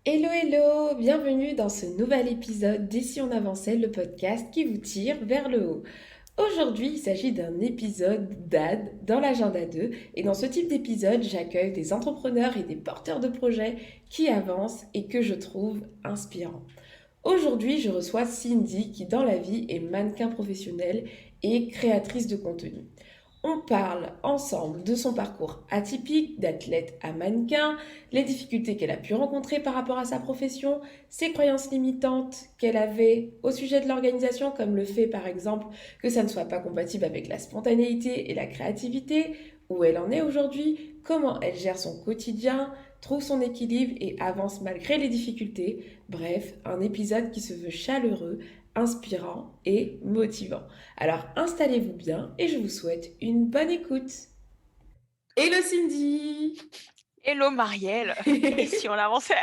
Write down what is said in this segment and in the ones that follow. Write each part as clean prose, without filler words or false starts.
Hello, hello, bienvenue dans ce nouvel épisode d'Ici on avançait, le podcast qui vous tire vers le haut. Aujourd'hui, il s'agit d'un épisode d'AD dans l'agenda 2 et dans ce type d'épisode, j'accueille des entrepreneurs et des porteurs de projets qui avancent et que je trouve inspirants. Aujourd'hui, je reçois Cindy qui dans la vie est mannequin professionnel et créatrice de contenu. On parle ensemble de son parcours atypique d'athlète à mannequin, les difficultés qu'elle a pu rencontrer par rapport à sa profession, ses croyances limitantes qu'elle avait au sujet de l'organisation, comme le fait par exemple que ça ne soit pas compatible avec la spontanéité et la créativité, où elle en est aujourd'hui, comment elle gère son quotidien, trouve son équilibre et avance malgré les difficultés. Bref, un épisode qui se veut chaleureux, inspirant et motivant. Alors installez-vous bien et je vous souhaite une bonne écoute. Hello Cindy. Hello Marielle, et si on avançait?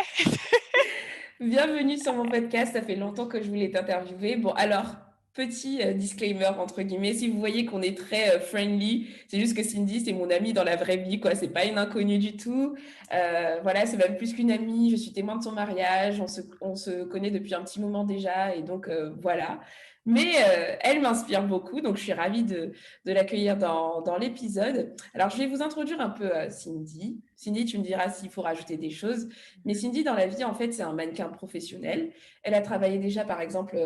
Bienvenue sur mon podcast, ça fait longtemps que je voulais t'interviewer. Bon alors, petit disclaimer entre guillemets, si vous voyez qu'on est très friendly, c'est juste que Cindy c'est mon amie dans la vraie vie, quoi, c'est pas une inconnue du tout. Voilà, c'est même plus qu'une amie, je suis témoin de son mariage, on se connaît depuis un petit moment déjà et donc voilà. Mais elle m'inspire beaucoup, donc je suis ravie de l'accueillir dans l'épisode. Alors, je vais vous introduire un peu Cindy. Cindy, tu me diras s'il faut rajouter des choses. Mais Cindy, dans la vie, en fait, c'est un mannequin professionnel. Elle a travaillé déjà, par exemple,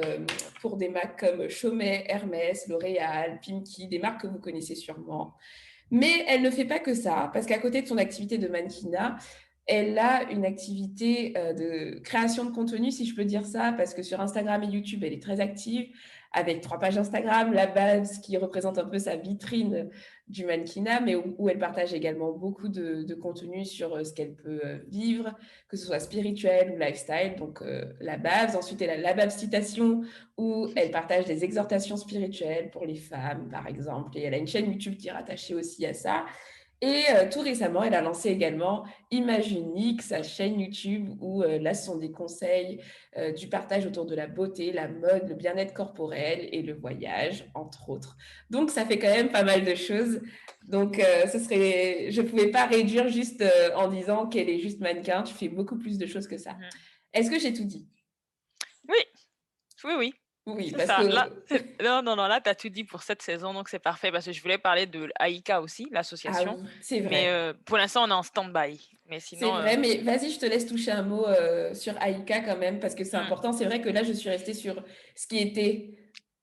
pour des marques comme Chaumet, Hermès, L'Oréal, Pimki, des marques que vous connaissez sûrement. Mais elle ne fait pas que ça, parce qu'à côté de son activité de mannequinat, elle a une activité de création de contenu, si je peux dire ça, parce que sur Instagram et YouTube, elle est très active, avec 3 pages Instagram, la base qui représente un peu sa vitrine du mannequinat, mais où elle partage également beaucoup de contenu sur ce qu'elle peut vivre, que ce soit spirituel ou lifestyle. Donc la base. Ensuite, elle a la Babs Citation, où elle partage des exhortations spirituelles pour les femmes, par exemple. Et elle a une chaîne YouTube qui est rattachée aussi à ça. Et tout récemment, elle a lancé également Image Unique, sa chaîne YouTube, où là, ce sont des conseils, du partage autour de la beauté, la mode, le bien-être corporel et le voyage, entre autres. Donc, ça fait quand même pas mal de choses. Donc, je ne pouvais pas réduire juste en disant qu'elle est juste mannequin. Tu fais beaucoup plus de choses que ça. Mmh. Est-ce que j'ai tout dit? Oui, oui, oui, Oui, c'est parce ça. Là, que... non, non, non, là, tu as tout dit pour cette saison, donc c'est parfait parce que je voulais parler de l'AICA aussi, Ah l'association, oui, c'est mais vrai. pour l'instant, on est en stand-by. Mais C'est sinon, vrai, mais vas-y, je te laisse toucher un mot sur Aïka quand même, parce que c'est mmh, important. C'est vrai que là, je suis restée sur ce qui était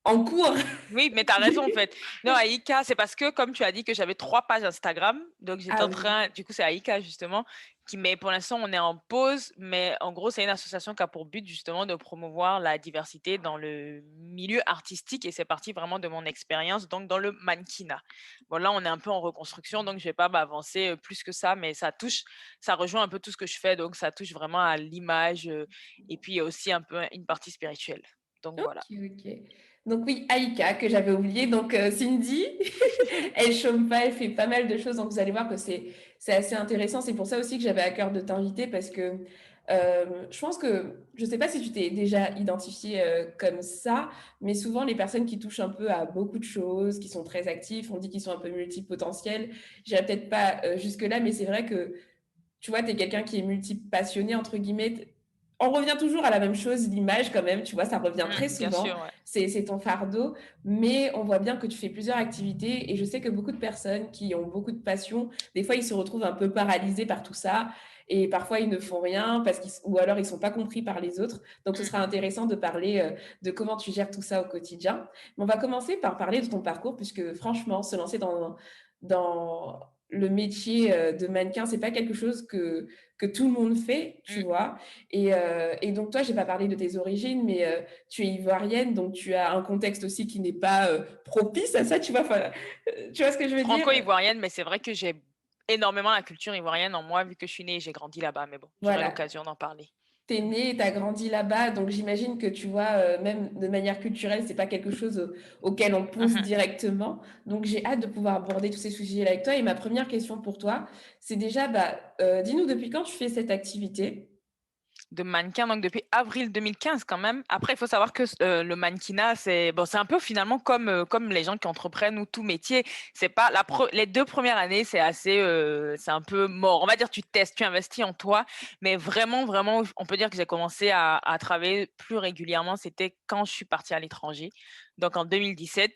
en cours. oui, mais tu as raison, en fait. Non, Aïka, c'est parce que comme tu as dit que j'avais 3 pages Instagram, donc j'étais Ah en oui, train du coup, c'est Aïka justement qui mais pour l'instant, on est en pause, mais en gros, c'est une association qui a pour but justement de promouvoir la diversité dans le milieu artistique et c'est parti vraiment de mon expérience, donc dans le mannequinat. Bon, là, on est un peu en reconstruction, donc je vais pas m'avancer, plus que ça, mais ça rejoint un peu tout ce que je fais, donc ça touche vraiment à l'image, et puis il y a aussi un peu une partie spirituelle. Donc voilà. ok, ok. Donc oui, Aïka, que j'avais oublié. Donc Cindy, elle chôme pas, elle fait pas mal de choses. Donc vous allez voir que c'est assez intéressant. C'est pour ça aussi que j'avais à cœur de t'inviter parce que je pense que, je sais pas si tu t'es déjà identifié comme ça, mais souvent les personnes qui touchent un peu à beaucoup de choses, qui sont très actifs, on dit qu'ils sont un peu multipotentiels. J'irai peut-être pas jusque-là, mais c'est vrai que tu vois, tu es quelqu'un qui est multipassionné, entre guillemets. On revient toujours à la même chose, l'image quand même, tu vois, ça revient très Bien souvent, sûr, ouais. c'est ton fardeau, mais on voit bien que tu fais plusieurs activités et je sais que beaucoup de personnes qui ont beaucoup de passion, des fois ils se retrouvent un peu paralysés par tout ça et parfois ils ne font rien ou alors ils sont pas compris par les autres. Donc ce Mmh. sera intéressant de parler de comment tu gères tout ça au quotidien. Mais on va commencer par parler de ton parcours puisque franchement, se lancer dans le métier de mannequin, c'est pas quelque chose que tout le monde fait, tu Mmh. vois. Et donc, toi, j'ai pas parlé de tes origines, mais tu es ivoirienne, donc tu as un contexte aussi qui n'est pas propice à ça, tu vois. Enfin, tu vois ce que je veux dire? Franco-ivoirienne, mais c'est vrai que j'ai énormément la culture ivoirienne en moi, vu que je suis née et j'ai grandi là-bas, mais bon, j'aurai Voilà. l'occasion d'en parler. T'es né, t'as grandi là-bas, donc j'imagine que tu vois, même de manière culturelle, c'est pas quelque chose auquel on pense Mmh. directement. Donc j'ai hâte de pouvoir aborder tous ces sujets avec toi. Et ma première question pour toi, c'est déjà, bah, dis-nous depuis quand tu fais cette activité? de mannequin, donc depuis avril 2015 quand même. Après, il faut savoir que le mannequinat, c'est bon, c'est un peu finalement comme les gens qui entreprennent ou tout métier. C'est pas les 2 premières années, c'est assez, c'est un peu mort. On va dire, tu testes, tu investis en toi, mais vraiment, vraiment, on peut dire que j'ai commencé à travailler plus régulièrement. C'était quand je suis partie à l'étranger, donc en 2017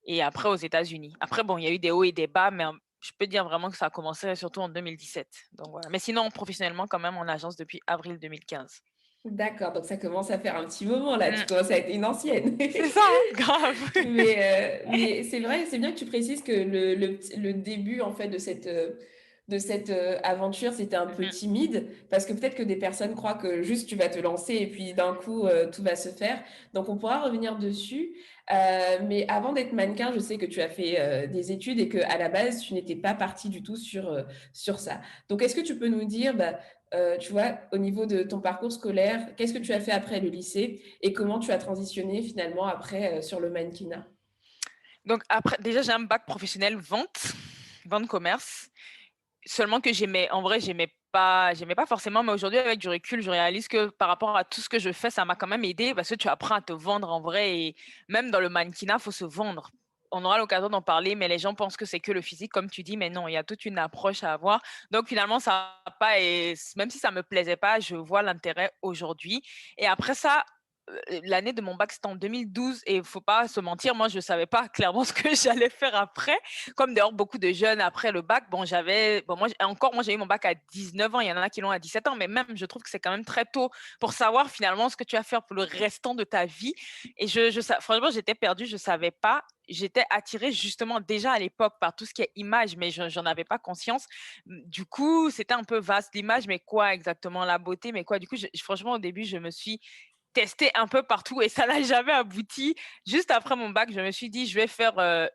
et après aux États-Unis. Après, bon, il y a eu des hauts et des bas, mais je peux dire vraiment que ça a commencé surtout en 2017. Donc voilà. Mais sinon, professionnellement, quand même, en agence depuis avril 2015. D'accord, donc ça commence à faire un petit moment là, tu Mmh. commences à être une ancienne. C'est ça, hein, grave. Mais c'est vrai, c'est bien que tu précises que le début en fait de cette aventure, c'était un peu Mmh. timide, parce que peut-être que des personnes croient que juste tu vas te lancer et puis d'un coup tout va se faire. Donc on pourra revenir dessus. Mais avant d'être mannequin, je sais que tu as fait des études et que à la base, tu n'étais pas partie du tout sur ça. Donc est-ce que tu peux nous dire, bah, tu vois, au niveau de ton parcours scolaire, qu'est-ce que tu as fait après le lycée et comment tu as transitionné finalement après sur le mannequinat? Donc après, déjà, j'ai un bac professionnel vente, vente commerce. Seulement que j'aimais en vrai, j'aimais pas forcément, mais aujourd'hui, avec du recul, je réalise que par rapport à tout ce que je fais, ça m'a quand même aidé parce que tu apprends à te vendre en vrai et même dans le mannequinat, faut se vendre. On aura l'occasion d'en parler, mais les gens pensent que c'est que le physique, comme tu dis, mais non, il y a toute une approche à avoir. Donc finalement, ça a pas et même si ça me plaisait pas, je vois l'intérêt aujourd'hui et après ça, l'année de mon bac, c'était en 2012 et il faut pas se mentir, moi, je savais pas clairement ce que j'allais faire après. Comme d'ailleurs beaucoup de jeunes après le bac, moi j'ai eu mon bac à 19 ans, il y en a qui l'ont à 17 ans, mais même je trouve que c'est quand même très tôt pour savoir finalement ce que tu vas faire pour le restant de ta vie. Et franchement, j'étais perdue, je savais pas. J'étais attirée justement déjà à l'époque par tout ce qui est image, mais j'en avais pas conscience. Du coup, c'était un peu vaste l'image, mais quoi exactement la beauté, mais quoi. Du coup, franchement, au début, je me suis testé un peu partout et ça n'a jamais abouti. Juste après mon bac, je me suis dit: «Je vais faire,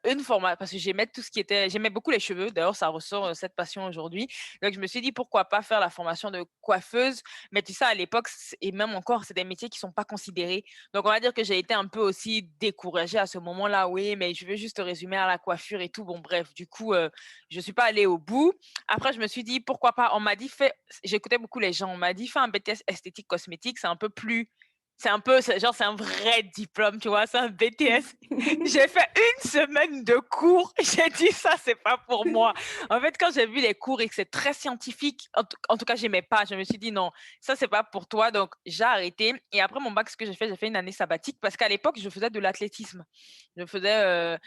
une formation parce que j'aimais beaucoup les cheveux. D'ailleurs, ça ressort, cette passion aujourd'hui. Donc je me suis dit: «Pourquoi pas faire la formation de coiffeuse?» Mais tu sais, à l'époque et même encore, c'est des métiers qui sont pas considérés. Donc on va dire que j'ai été un peu aussi découragée à ce moment-là. Oui, mais je veux juste résumer à la coiffure et tout. Bon bref, du coup, je suis pas allée au bout. Après, je me suis dit: «Pourquoi pas?» On m'a dit: «Fais» J'écoutais beaucoup les gens. On m'a dit: «Fais un BTS esthétique cosmétique, c'est un vrai diplôme, tu vois? C'est un BTS. J'ai fait une semaine de cours, j'ai dit: «Ça, c'est pas pour moi». En fait, quand j'ai vu les cours et que c'est très scientifique, en tout cas, j'aimais pas. Je me suis dit: «Non, ça, c'est pas pour toi», donc j'ai arrêté et après mon bac, ce que j'ai fait une année sabbatique parce qu'à l'époque, je faisais de l'athlétisme. Je faisais,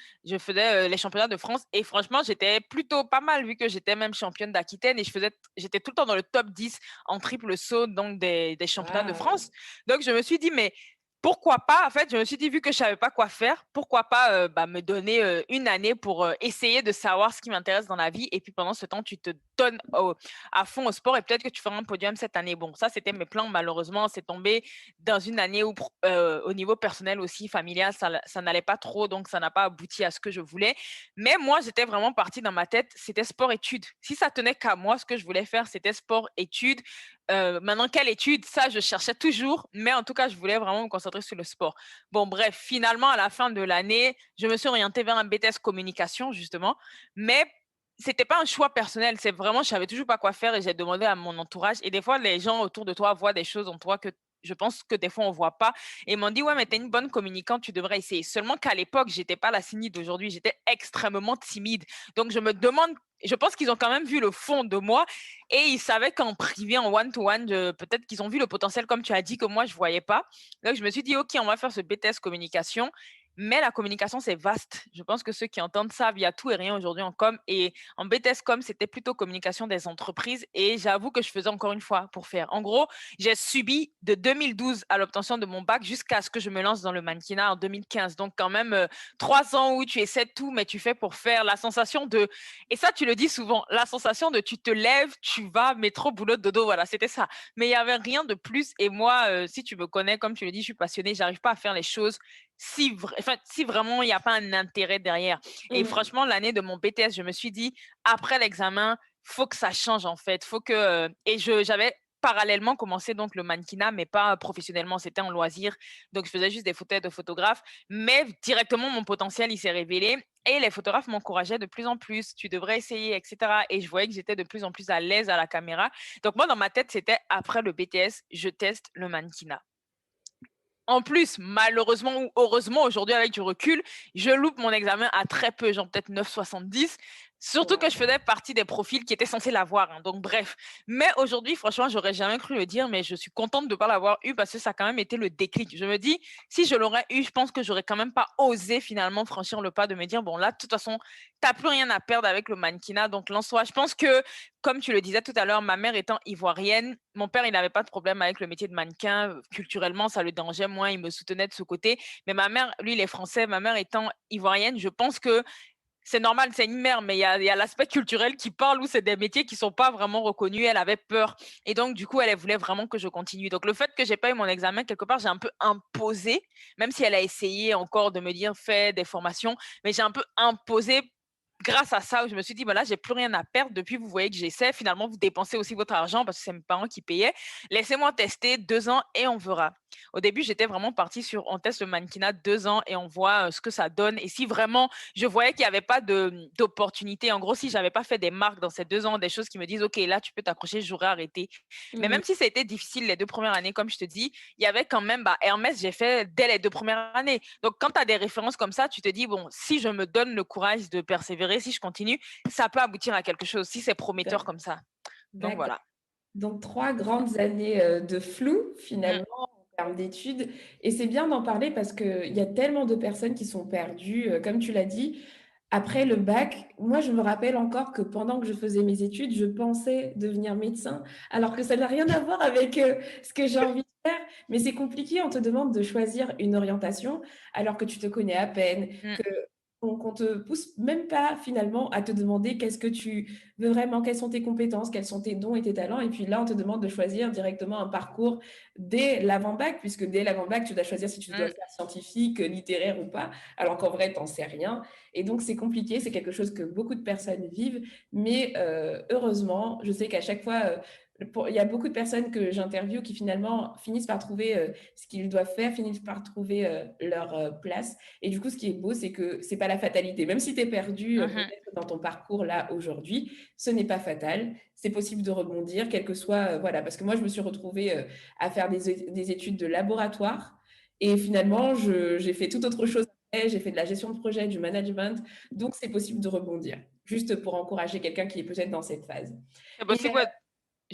les championnats de France et franchement, j'étais plutôt pas mal vu que j'étais même championne d'Aquitaine et j'étais tout le temps dans le top 10 en triple saut, donc des championnats de Waouh! France. Donc je me suis dit: «Mais pourquoi pas?» En fait, je me suis dit: «Vu que je savais pas quoi faire, pourquoi pas, me donner, une année pour, essayer de savoir ce qui m'intéresse dans la vie et puis pendant ce temps, tu te donnes à fond au sport et peut-être que tu feras un podium cette année». Bon, ça, c'était mes plans. Malheureusement, c'est tombé dans une année où au niveau personnel aussi, familial, ça n'allait pas trop, donc ça n'a pas abouti à ce que je voulais. Mais moi, j'étais vraiment partie dans ma tête, c'était sport-études. Si ça tenait qu'à moi, ce que je voulais faire, c'était sport-études. Maintenant, quelle étude? Ça, je cherchais toujours, mais en tout cas, je voulais vraiment me concentrer sur le sport. Bon, bref, finalement, à la fin de l'année, je me suis orientée vers un BTS communication, justement, mais c'était pas un choix personnel. C'est vraiment, je savais toujours pas quoi faire et j'ai demandé à mon entourage. Et des fois, les gens autour de toi voient des choses en toi que je pense que des fois on voit pas et ils m'ont dit: «Ouais, mais tu es une bonne communicante, tu devrais essayer». Seulement qu'à l'époque, j'étais pas la Cindy d'aujourd'hui, j'étais extrêmement timide. Donc je pense qu'ils ont quand même vu le fond de moi et ils savaient qu'en privé, en one to one, peut-être qu'ils ont vu le potentiel comme tu as dit que moi je voyais pas. Donc je me suis dit: «OK, on va faire ce BTS communication». Mais la communication, c'est vaste. Je pense que ceux qui entendent savent, il y a tout et rien aujourd'hui en com et en BTS com, c'était plutôt communication des entreprises et j'avoue que je faisais encore une fois pour faire. En gros, j'ai subi de 2012 à l'obtention de mon bac jusqu'à ce que je me lance dans le mannequinat en 2015. Donc quand même 3 ans où tu essaies de tout, mais tu fais pour faire la sensation de et ça, tu le dis souvent, la sensation de tu te lèves, tu vas, métro, boulot, dodo, voilà, c'était ça. Mais il n'y avait rien de plus. Et moi, si tu me connais, comme tu le dis, je suis passionnée, j'arrive pas à faire les choses si vraiment il n'y a pas un intérêt derrière. Et Mmh. franchement, l'année de mon BTS, je me suis dit, après l'examen, faut que ça change en fait. Faut que. Et j'avais parallèlement commencé donc le mannequinat, mais pas professionnellement, c'était en loisir. Donc je faisais juste des photos de photographe, mais directement mon potentiel, il s'est révélé et les photographes m'encourageaient de plus en plus: «Tu devrais essayer» et cetera, et je voyais que j'étais de plus en plus à l'aise à la caméra. Donc moi, dans ma tête, c'était après le BTS, je teste le mannequinat. En plus, malheureusement ou heureusement, aujourd'hui, avec du recul, je loupe mon examen à très peu, genre peut-être 9,70. Surtout que je faisais partie des profils qui étaient censés l'avoir, hein, donc bref. Mais aujourd'hui, franchement, j'aurais jamais cru le dire, mais je suis contente de ne pas l'avoir eu parce que ça a quand même été le déclic. Je me dis, si je l'aurais eu, je pense que j'aurais quand même pas osé finalement franchir le pas de me dire, bon là, de toute façon, t'as plus rien à perdre avec le mannequinat, donc lance-toi. Je pense que, comme tu le disais tout à l'heure, ma mère étant ivoirienne, mon père, il n'avait pas de problème avec le métier de mannequin. Culturellement, ça le dérangeait moins, il me soutenait de ce côté. Mais ma mère, lui, il est français. Ma mère étant ivoirienne, je pense que c'est normal, c'est une mère, mais il y a l'aspect culturel qui parle où c'est des métiers qui sont pas vraiment reconnus. Elle avait peur. Et donc, du coup, elle voulait vraiment que je continue. Donc, le fait que j'ai pas eu mon examen, quelque part, j'ai un peu imposé, même si elle a essayé encore de me dire, fais des formations, mais j'ai un peu imposé grâce à ça, où je me suis dit, voilà, j'ai plus rien à perdre. Depuis, vous voyez que j'essaie. Finalement, vous dépensez aussi votre argent parce que c'est mes parents qui payaient. Laissez-moi tester 2 ans et on verra. Au début, j'étais vraiment partie sur on teste le mannequinat 2 ans et on voit ce que ça donne. Et si vraiment je voyais qu'il n'y avait pas d'opportunité, en gros, si j'avais pas fait des marques dans ces 2 ans, des choses qui me disent, OK, là, tu peux t'accrocher, j'aurais arrêté. Mais Mmh. même si ça a été difficile les 2 premières années, comme je te dis, il y avait quand même, bah, Hermès, j'ai fait dès les 2 premières années. Donc, quand tu as des références comme ça, tu te dis, bon, si je me donne le courage de persévérer, si je continue, ça peut aboutir à quelque chose, si c'est prometteur D'ac comme ça. Donc, d'accord. voilà. Donc 3 grandes années, de flou Mm, finalement en termes d'études et c'est bien d'en parler parce qu'il y a tellement de personnes qui sont perdues, comme tu l'as dit. Après le bac, moi je me rappelle encore que pendant que je faisais mes études, je pensais devenir médecin alors que ça n'a rien à voir avec, ce que j'ai envie de faire. Mais c'est compliqué, on te demande de choisir une orientation alors que tu te connais à peine, mm, que qu'on te pousse même pas finalement à te demander qu'est-ce que tu veux vraiment, quelles sont tes compétences, quels sont tes dons et tes talents. Et puis là, on te demande de choisir directement un parcours dès l'avant-bac, puisque dès l'avant-bac, tu dois choisir si tu dois mm. faire scientifique, littéraire ou pas, alors qu'en vrai, tu n'en sais rien. Et donc, c'est compliqué, c'est quelque chose que beaucoup de personnes vivent, mais heureusement, je sais qu'à chaque fois, il y a beaucoup de personnes que j'interviewe qui finalement finissent par trouver ce qu'ils doivent faire, finissent par trouver leur place. Et du coup, ce qui est beau, c'est que c'est pas la fatalité. Même si tu es perdu Mhm. peut-être dans ton parcours là aujourd'hui, ce n'est pas fatal. C'est possible de rebondir, quel que soit, voilà. Parce que moi, je me suis retrouvée à faire des études de laboratoire. Et finalement, j'ai fait tout autre chose après. J'ai fait de la gestion de projet, du management. Donc, c'est possible de rebondir. Juste pour encourager quelqu'un qui est peut-être dans cette phase. C'est Et possible, ouais.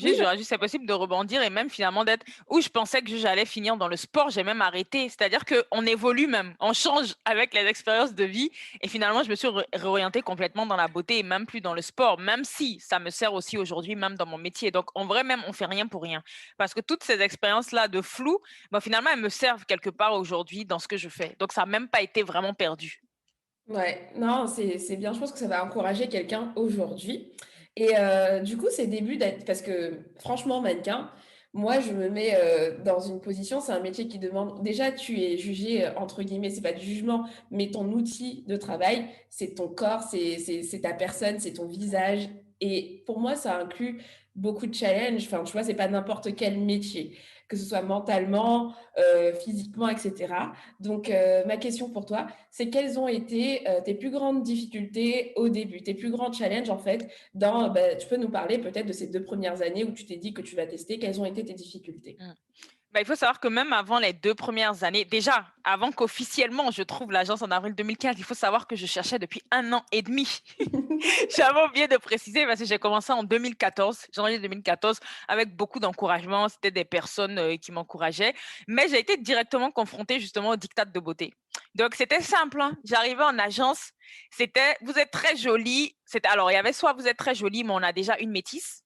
oui, Juste, c'est possible de rebondir et même finalement d'être où je pensais que j'allais finir dans le sport, j'ai même arrêté. C'est-à-dire qu'on évolue même, on change avec les expériences de vie et finalement, je me suis réorientée complètement dans la beauté et même plus dans le sport, même si ça me sert aussi aujourd'hui, même dans mon métier. Donc, en vrai, même, on fait rien pour rien. Parce que toutes ces expériences-là de flou, bah, finalement, elles me servent quelque part aujourd'hui dans ce que je fais. Donc, ça n'a même pas été vraiment perdu. ouais, non, c'est bien. Je pense que ça va encourager quelqu'un aujourd'hui. Et du coup, ces débuts d'être... Parce que franchement, mannequin, moi, je me mets dans une position, c'est un métier qui demande... Déjà, tu es jugé, entre guillemets, c'est pas du jugement, mais ton outil de travail, c'est ton corps, c'est ta personne, c'est ton visage. Et pour moi, ça inclut beaucoup de challenges. Enfin, tu vois, c'est pas n'importe quel métier, que ce soit mentalement, physiquement, etc. Donc, ma question pour toi, c'est quelles ont été tes plus grandes difficultés au début, tes plus grands challenges en fait, tu peux nous parler peut-être de ces 2 premières années où tu t'es dit que tu vas tester, quelles ont été tes difficultés? Mm. Bah, il faut savoir que même avant les 2 premières années, déjà, avant qu'officiellement je trouve l'agence en avril 2015, il faut savoir que je cherchais depuis 1 an et demi. J'avais oublié de préciser parce que j'ai commencé en 2014, janvier 2014, avec beaucoup d'encouragement. C'était des personnes qui m'encourageaient. Mais j'ai été directement confrontée justement au diktat de beauté. Donc c'était simple, hein. J'arrivais en agence, c'était vous êtes très jolie. Alors il y avait soit vous êtes très jolie, mais on a déjà une métisse.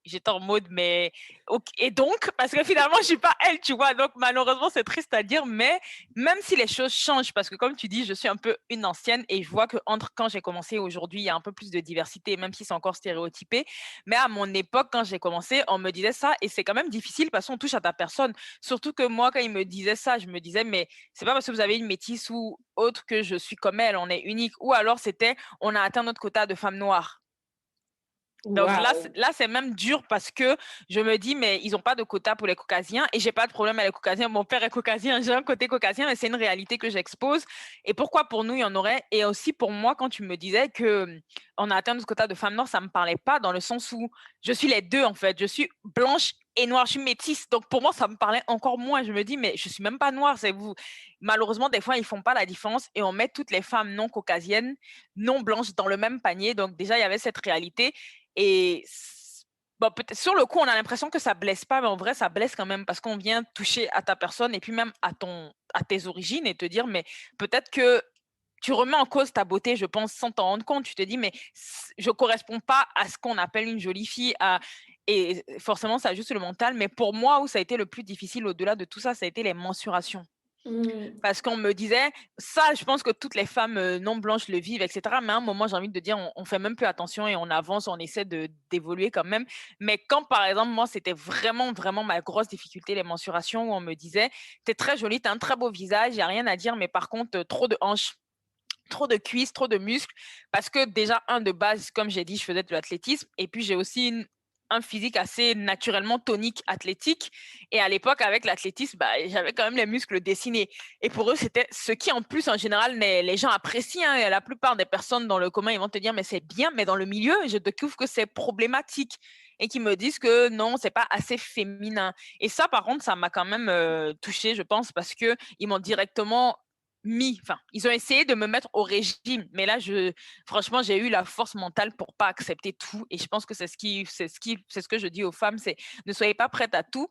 J'étais en mode, mais ok. Et donc, parce que finalement, je suis pas elle, tu vois. Donc, malheureusement, c'est triste à dire, mais même si les choses changent, parce que comme tu dis, je suis un peu une ancienne et je vois que entre quand j'ai commencé et aujourd'hui, il y a un peu plus de diversité, même si c'est encore stéréotypé. Mais à mon époque, quand j'ai commencé, on me disait ça et c'est quand même difficile parce qu'on touche à ta personne. Surtout que moi, quand ils me disaient ça, je me disais, mais c'est pas parce que vous avez une métisse ou autre que je suis comme elle, on est unique. Ou alors, c'était, on a atteint notre quota de femmes noires. Donc là, Waouh! c'est même dur parce que je me dis, mais ils n'ont pas de quota pour les caucasiens et j'ai pas de problème avec les caucasiens. Mon père est caucasien, j'ai un côté caucasien, mais c'est une réalité que j'expose. Et pourquoi pour nous, il y en aurait? Et aussi pour moi, quand tu me disais que on a atteint ce quota de femmes noires, ça me parlait pas dans le sens où je suis les deux, en fait. Je suis blanche et noire, je suis métisse. Donc pour moi, ça me parlait encore moins. Je me dis, mais je suis même pas noire, c'est vous. Malheureusement, des fois, ils font pas la différence et on met toutes les femmes non caucasiennes, non blanches dans le même panier. Donc déjà, il y avait cette réalité. Et bon, peut-être sur le coup, on a l'impression que ça blesse pas, mais en vrai, ça blesse quand même parce qu'on vient toucher à ta personne et puis même à tes origines et te dire, mais peut-être que tu remets en cause ta beauté, je pense, sans t'en rendre compte. Tu te dis, mais je corresponds pas à ce qu'on appelle une jolie fille. Et forcément, ça ajuste le mental. Mais pour moi, où ça a été le plus difficile au-delà de tout ça, ça a été les mensurations. Mmh. Parce qu'on me disait, ça, je pense que toutes les femmes non blanches le vivent, etc. Mais à un moment, j'ai envie de dire, on fait même plus attention et on avance, on essaie d'évoluer quand même. Mais quand, par exemple, moi, c'était vraiment, vraiment ma grosse difficulté, les mensurations, où on me disait, t'es très jolie, t'as un très beau visage, il n'y a rien à dire, mais par contre, trop de hanches, trop de cuisses, trop de muscles, parce que déjà, de base, comme j'ai dit, je faisais de l'athlétisme, et puis j'ai aussi un physique assez naturellement tonique, athlétique, et à l'époque, avec l'athlétisme, bah, j'avais quand même les muscles dessinés, et pour eux, c'était ce qui, en plus, en général, les gens apprécient, hein, et la plupart des personnes dans le commun, ils vont te dire, mais c'est bien, mais dans le milieu, je découvre que c'est problématique, et qui me disent que non, c'est pas assez féminin. Et ça, par contre, ça m'a quand même touchée, je pense, parce que ils m'ont directement ils ont essayé de me mettre au régime, mais là, franchement, j'ai eu la force mentale pour pas accepter tout. Et je pense que c'est ce que je dis aux femmes, c'est ne soyez pas prêtes à tout.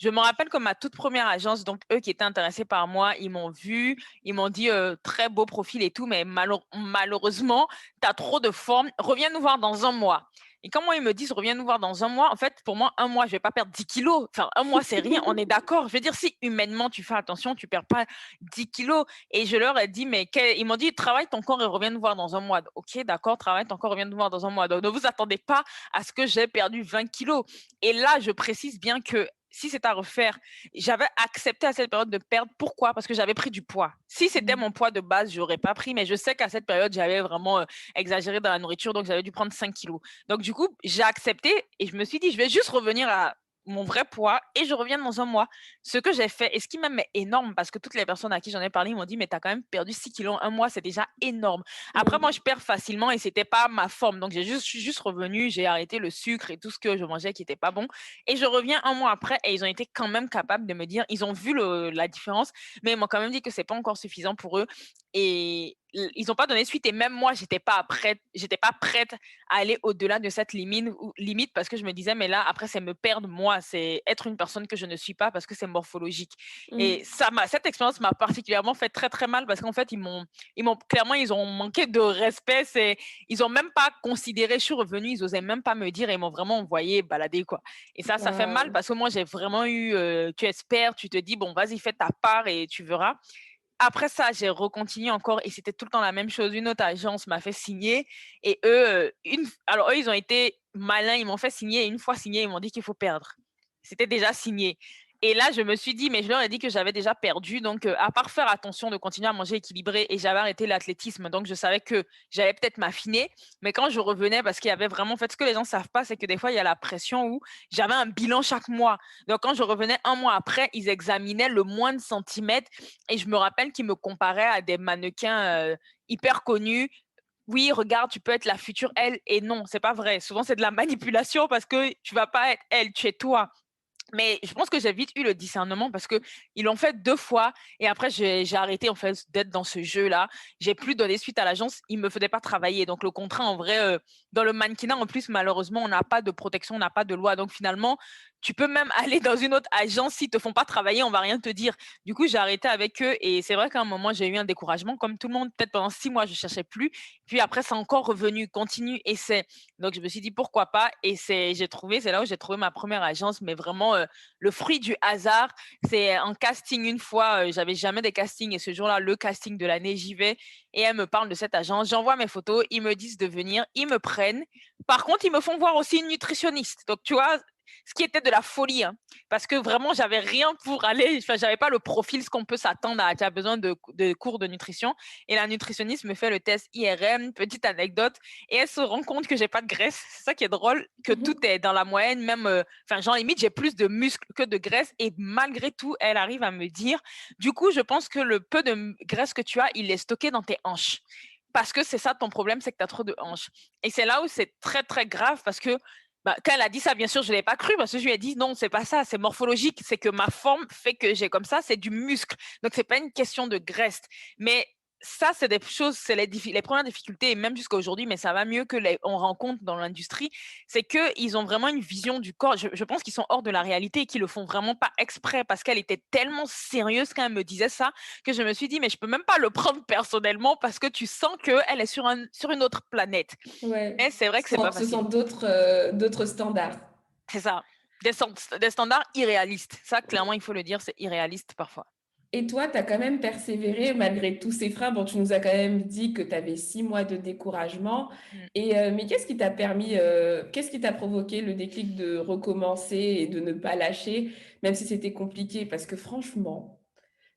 Je me rappelle que ma toute première agence, donc eux qui étaient intéressés par moi, ils m'ont vu, ils m'ont dit très beau profil et tout, mais malheureusement, tu as trop de forme. Reviens nous voir dans un mois. Et quand moi, ils me disent, reviens nous voir dans un mois, en fait, pour moi, un mois, je vais pas perdre 10 kilos. Enfin, un mois, c'est rien, on est d'accord. Je veux dire, si humainement, tu fais attention, tu perds pas 10 kilos. Et je leur ai dit, ils m'ont dit, travaille ton corps et reviens nous voir dans un mois. Ok, d'accord, travaille ton corps, reviens nous voir dans un mois. Donc, ne vous attendez pas à ce que j'ai perdu 20 kilos. Et là, je précise bien que si c'est à refaire, j'avais accepté à cette période de perdre. Pourquoi? Parce que j'avais pris du poids. Si c'était mon poids de base, je n'aurais pas pris, mais je sais qu'à cette période, j'avais vraiment exagéré dans la nourriture, donc j'avais dû prendre 5 kilos. Donc du coup, j'ai accepté et je me suis dit, je vais juste revenir à mon vrai poids et je reviens dans un mois. Ce que j'ai fait, et ce qui même est énorme, parce que toutes les personnes à qui j'en ai parlé m'ont dit, mais tu as quand même perdu 6 kilos en un mois, c'est déjà énorme. Après, moi, je perds facilement et c'était pas ma forme. Donc, je suis juste revenue, j'ai arrêté le sucre et tout ce que je mangeais qui était pas bon. Et je reviens un mois après et ils ont été quand même capables de me dire, ils ont vu la différence, mais ils m'ont quand même dit que c'est pas encore suffisant pour eux. Et ils n'ont pas donné suite. Et même moi, j'étais pas prête à aller au-delà de cette limite parce que je me disais, mais là, après, c'est me perdre moi, c'est être une personne que je ne suis pas parce que c'est morphologique. Et Mmh. cette expérience m'a particulièrement fait très, très mal parce qu'en fait, clairement, ils ont manqué de respect. Ils ont même pas considéré, je suis revenue, ils osaient même pas me dire et ils m'ont vraiment envoyé balader, quoi. Et ça fait mal Waouh! parce que moi, j'ai vraiment eu, tu espères, tu te dis, bon, vas-y, fais ta part et tu verras. Après ça, j'ai recontinué encore et c'était tout le temps la même chose. Une autre agence m'a fait signer et eux, alors eux, ils ont été malins, ils m'ont fait signer et une fois signé, ils m'ont dit qu'il faut perdre. C'était déjà signé. Et là, je me suis dit, mais je leur ai dit que j'avais déjà perdu. Donc, à part faire attention de continuer à manger équilibré et j'avais arrêté l'athlétisme. Donc, je savais que j'allais peut-être m'affiner. Mais quand je revenais, parce qu'il y avait vraiment, en fait, ce que les gens ne savent pas, c'est que des fois, il y a la pression où j'avais un bilan chaque mois. Donc, quand je revenais un mois après, ils examinaient le moindre centimètre et je me rappelle qu'ils me comparaient à des mannequins hyper connus. Oui, regarde, tu peux être la future elle. Et non, c'est pas vrai. Souvent, c'est de la manipulation parce que tu vas pas être elle, tu es toi. Mais je pense que j'ai vite eu le discernement parce que ils l'ont fait 2 fois et après j'ai arrêté en fait d'être dans ce jeu-là. J'ai plus donné suite à l'agence, ils me faisaient pas travailler. Donc le contrat en vrai dans le mannequinat en plus malheureusement, on n'a pas de protection, on n'a pas de loi. Donc finalement, tu peux même aller dans une autre agence s'ils te font pas travailler, on va rien te dire. Du coup, j'ai arrêté avec eux et c'est vrai qu'à un moment, j'ai eu un découragement comme tout le monde, peut-être pendant 6 mois, je cherchais plus. Puis après, c'est encore revenu, continue, essaie. Donc je me suis dit pourquoi pas et c'est là où j'ai trouvé ma première agence mais vraiment le fruit du hasard. C'est un casting une fois, j'avais jamais des castings et ce jour-là, le casting de l'année, j'y vais et elle me parle de cette agence. J'envoie mes photos, ils me disent de venir, ils me prennent. Par contre, ils me font voir aussi une nutritionniste. Donc, tu vois, ce qui était de la folie, hein, parce que vraiment, j'avais rien pour aller, enfin, j'avais pas le profil, ce qu'on peut s'attendre à, tu as besoin de cours de nutrition. Et la nutritionniste me fait le test IRM, petite anecdote, et elle se rend compte que j'ai pas de graisse. C'est ça qui est drôle, que tout est dans la moyenne, même, enfin, genre limite, j'ai plus de muscles que de graisse, et malgré tout, elle arrive à me dire, du coup, je pense que le peu de graisse que tu as, il est stocké dans tes hanches. Parce que c'est ça ton problème, c'est que tu as trop de hanches. Et c'est là où c'est très, très grave parce que bah, quand elle a dit ça, bien sûr, je ne l'ai pas cru parce que je lui ai dit non, c'est pas ça, c'est morphologique, c'est que ma forme fait que j'ai comme ça, c'est du muscle. Donc, c'est pas une question de graisse. Mais ça, c'est des choses, c'est les premières difficultés, et même jusqu'à aujourd'hui, mais ça va mieux que on rencontre dans l'industrie, c'est qu'ils ont vraiment une vision du corps. Je pense qu'ils sont hors de la réalité et qu'ils le font vraiment pas exprès parce qu'elle était tellement sérieuse quand elle me disait ça que je me suis dit, mais je peux même pas le prendre personnellement parce que tu sens qu'elle est sur une autre planète. Ouais. Mais c'est vrai que c'est pas Ce sont facile. d'autres standards. C'est ça. Des standards irréalistes. Ça, clairement, il faut le dire, c'est irréaliste parfois. Et toi, tu as quand même persévéré malgré tous ces freins. Bon, tu nous as quand même dit que tu avais 6 mois de découragement. Mm. Mais qu'est-ce qui t'a permis, qu'est-ce qui t'a provoqué le déclic de recommencer et de ne pas lâcher, même si c'était compliqué? Parce que franchement,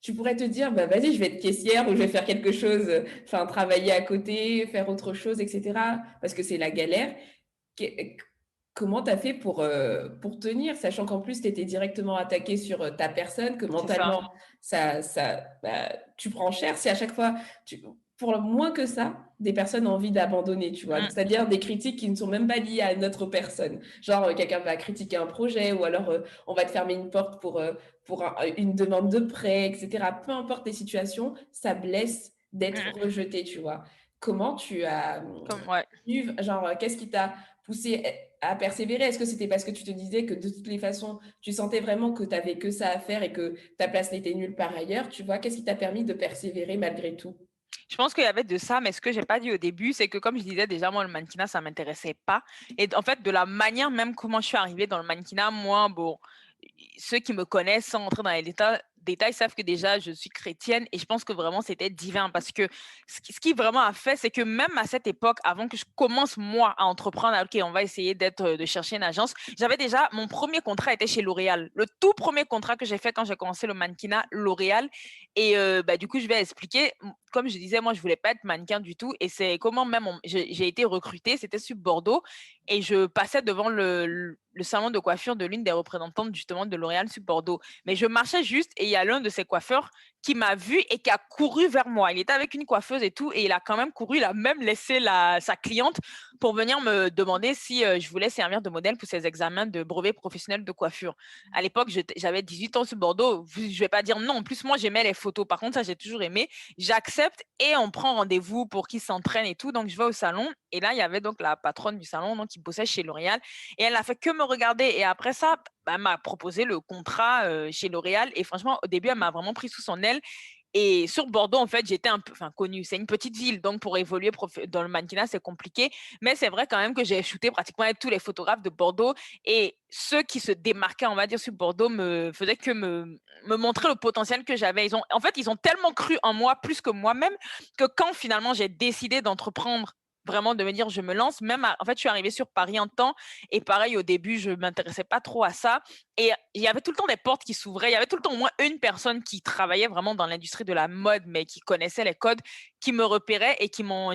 tu pourrais te dire, bah, vas-y, je vais être caissière ou je vais faire quelque chose, enfin, travailler à côté, faire autre chose, etc. Parce que c'est la galère. Qu'est- Comment tu as fait pour tenir, sachant qu'en plus, tu étais directement attaqué sur ta personne, que C'est ça. mentalement, bah, tu prends cher. Si à chaque fois, pour moins que ça, des personnes ont envie d'abandonner, tu vois. Mm. C'est-à-dire des critiques qui ne sont même pas liées à notre personne. Genre, quelqu'un va critiquer un projet ou alors on va te fermer une porte pour une demande de prêt, etc. Peu importe les situations, ça blesse d'être Mm. rejeté, tu vois. Comment tu as Ouais. genre, qu'est-ce qui t'a poussé à persévérer? Est-ce que c'était parce que tu te disais que de toutes les façons, tu sentais vraiment que tu avais que ça à faire et que ta place n'était nulle part ailleurs, tu vois? Qu'est-ce qui t'a permis de persévérer malgré tout? Je pense qu'il y avait de ça, mais ce que j'ai pas dit au début, c'est que comme je disais déjà, moi, le mannequinat, ça m'intéressait pas. Et en fait, de la manière même comment je suis arrivée dans le mannequinat, moi, bon, ceux qui me connaissent sans entrer dans les détails savent que déjà je suis chrétienne et je pense que vraiment c'était divin parce que ce qui vraiment a fait, c'est que même à cette époque, avant que je commence moi à entreprendre, ok, on va essayer de chercher une agence, j'avais déjà, mon premier contrat était chez L'Oréal. Le tout premier contrat que j'ai fait quand j'ai commencé le mannequinat, L'Oréal. Et bah, du coup, je vais expliquer. Comme je disais, moi, je voulais pas être mannequin du tout. Et c'est comment même j'ai été recrutée, c'était sur Bordeaux. Et je passais devant le salon de coiffure de l'une des représentantes justement de L'Oréal sur Bordeaux. Mais je marchais juste et il y a l'un de ces coiffeurs qui m'a vu et qui a couru vers moi. Il était avec une coiffeuse et tout, et il a quand même couru, il a même laissé sa cliente pour venir me demander si je voulais servir de modèle pour ses examens de brevet professionnel de coiffure. À l'époque, j'avais 18 ans sur Bordeaux, je vais pas dire non. En plus, moi, j'aimais les photos. Par contre, ça, j'ai toujours aimé. J'accepte et on prend rendez-vous pour qu'il s'entraîne et tout. Donc, je vais au salon et là, il y avait donc la patronne du salon donc, qui bossait chez L'Oréal et elle a fait que me regarder. Et après ça, bah, elle m'a proposé le contrat chez L'Oréal. Et franchement, au début, elle m'a vraiment pris sous son aile. Et sur Bordeaux, en fait, j'étais un peu, enfin, connue. C'est une petite ville, donc pour évoluer dans le mannequinat, c'est compliqué. Mais c'est vrai quand même que j'ai shooté pratiquement avec tous les photographes de Bordeaux. Et ceux qui se démarquaient, on va dire, sur Bordeaux me faisaient que me montrer le potentiel que j'avais. En fait, ils ont tellement cru en moi, plus que moi-même, que quand finalement j'ai décidé d'entreprendre, vraiment de me dire je me lance, en fait, je suis arrivée sur Paris un temps. Et pareil, au début, je m'intéressais pas trop à ça. Et il y avait tout le temps des portes qui s'ouvraient. Il y avait tout le temps au moins une personne qui travaillait vraiment dans l'industrie de la mode, mais qui connaissait les codes, qui me repérait et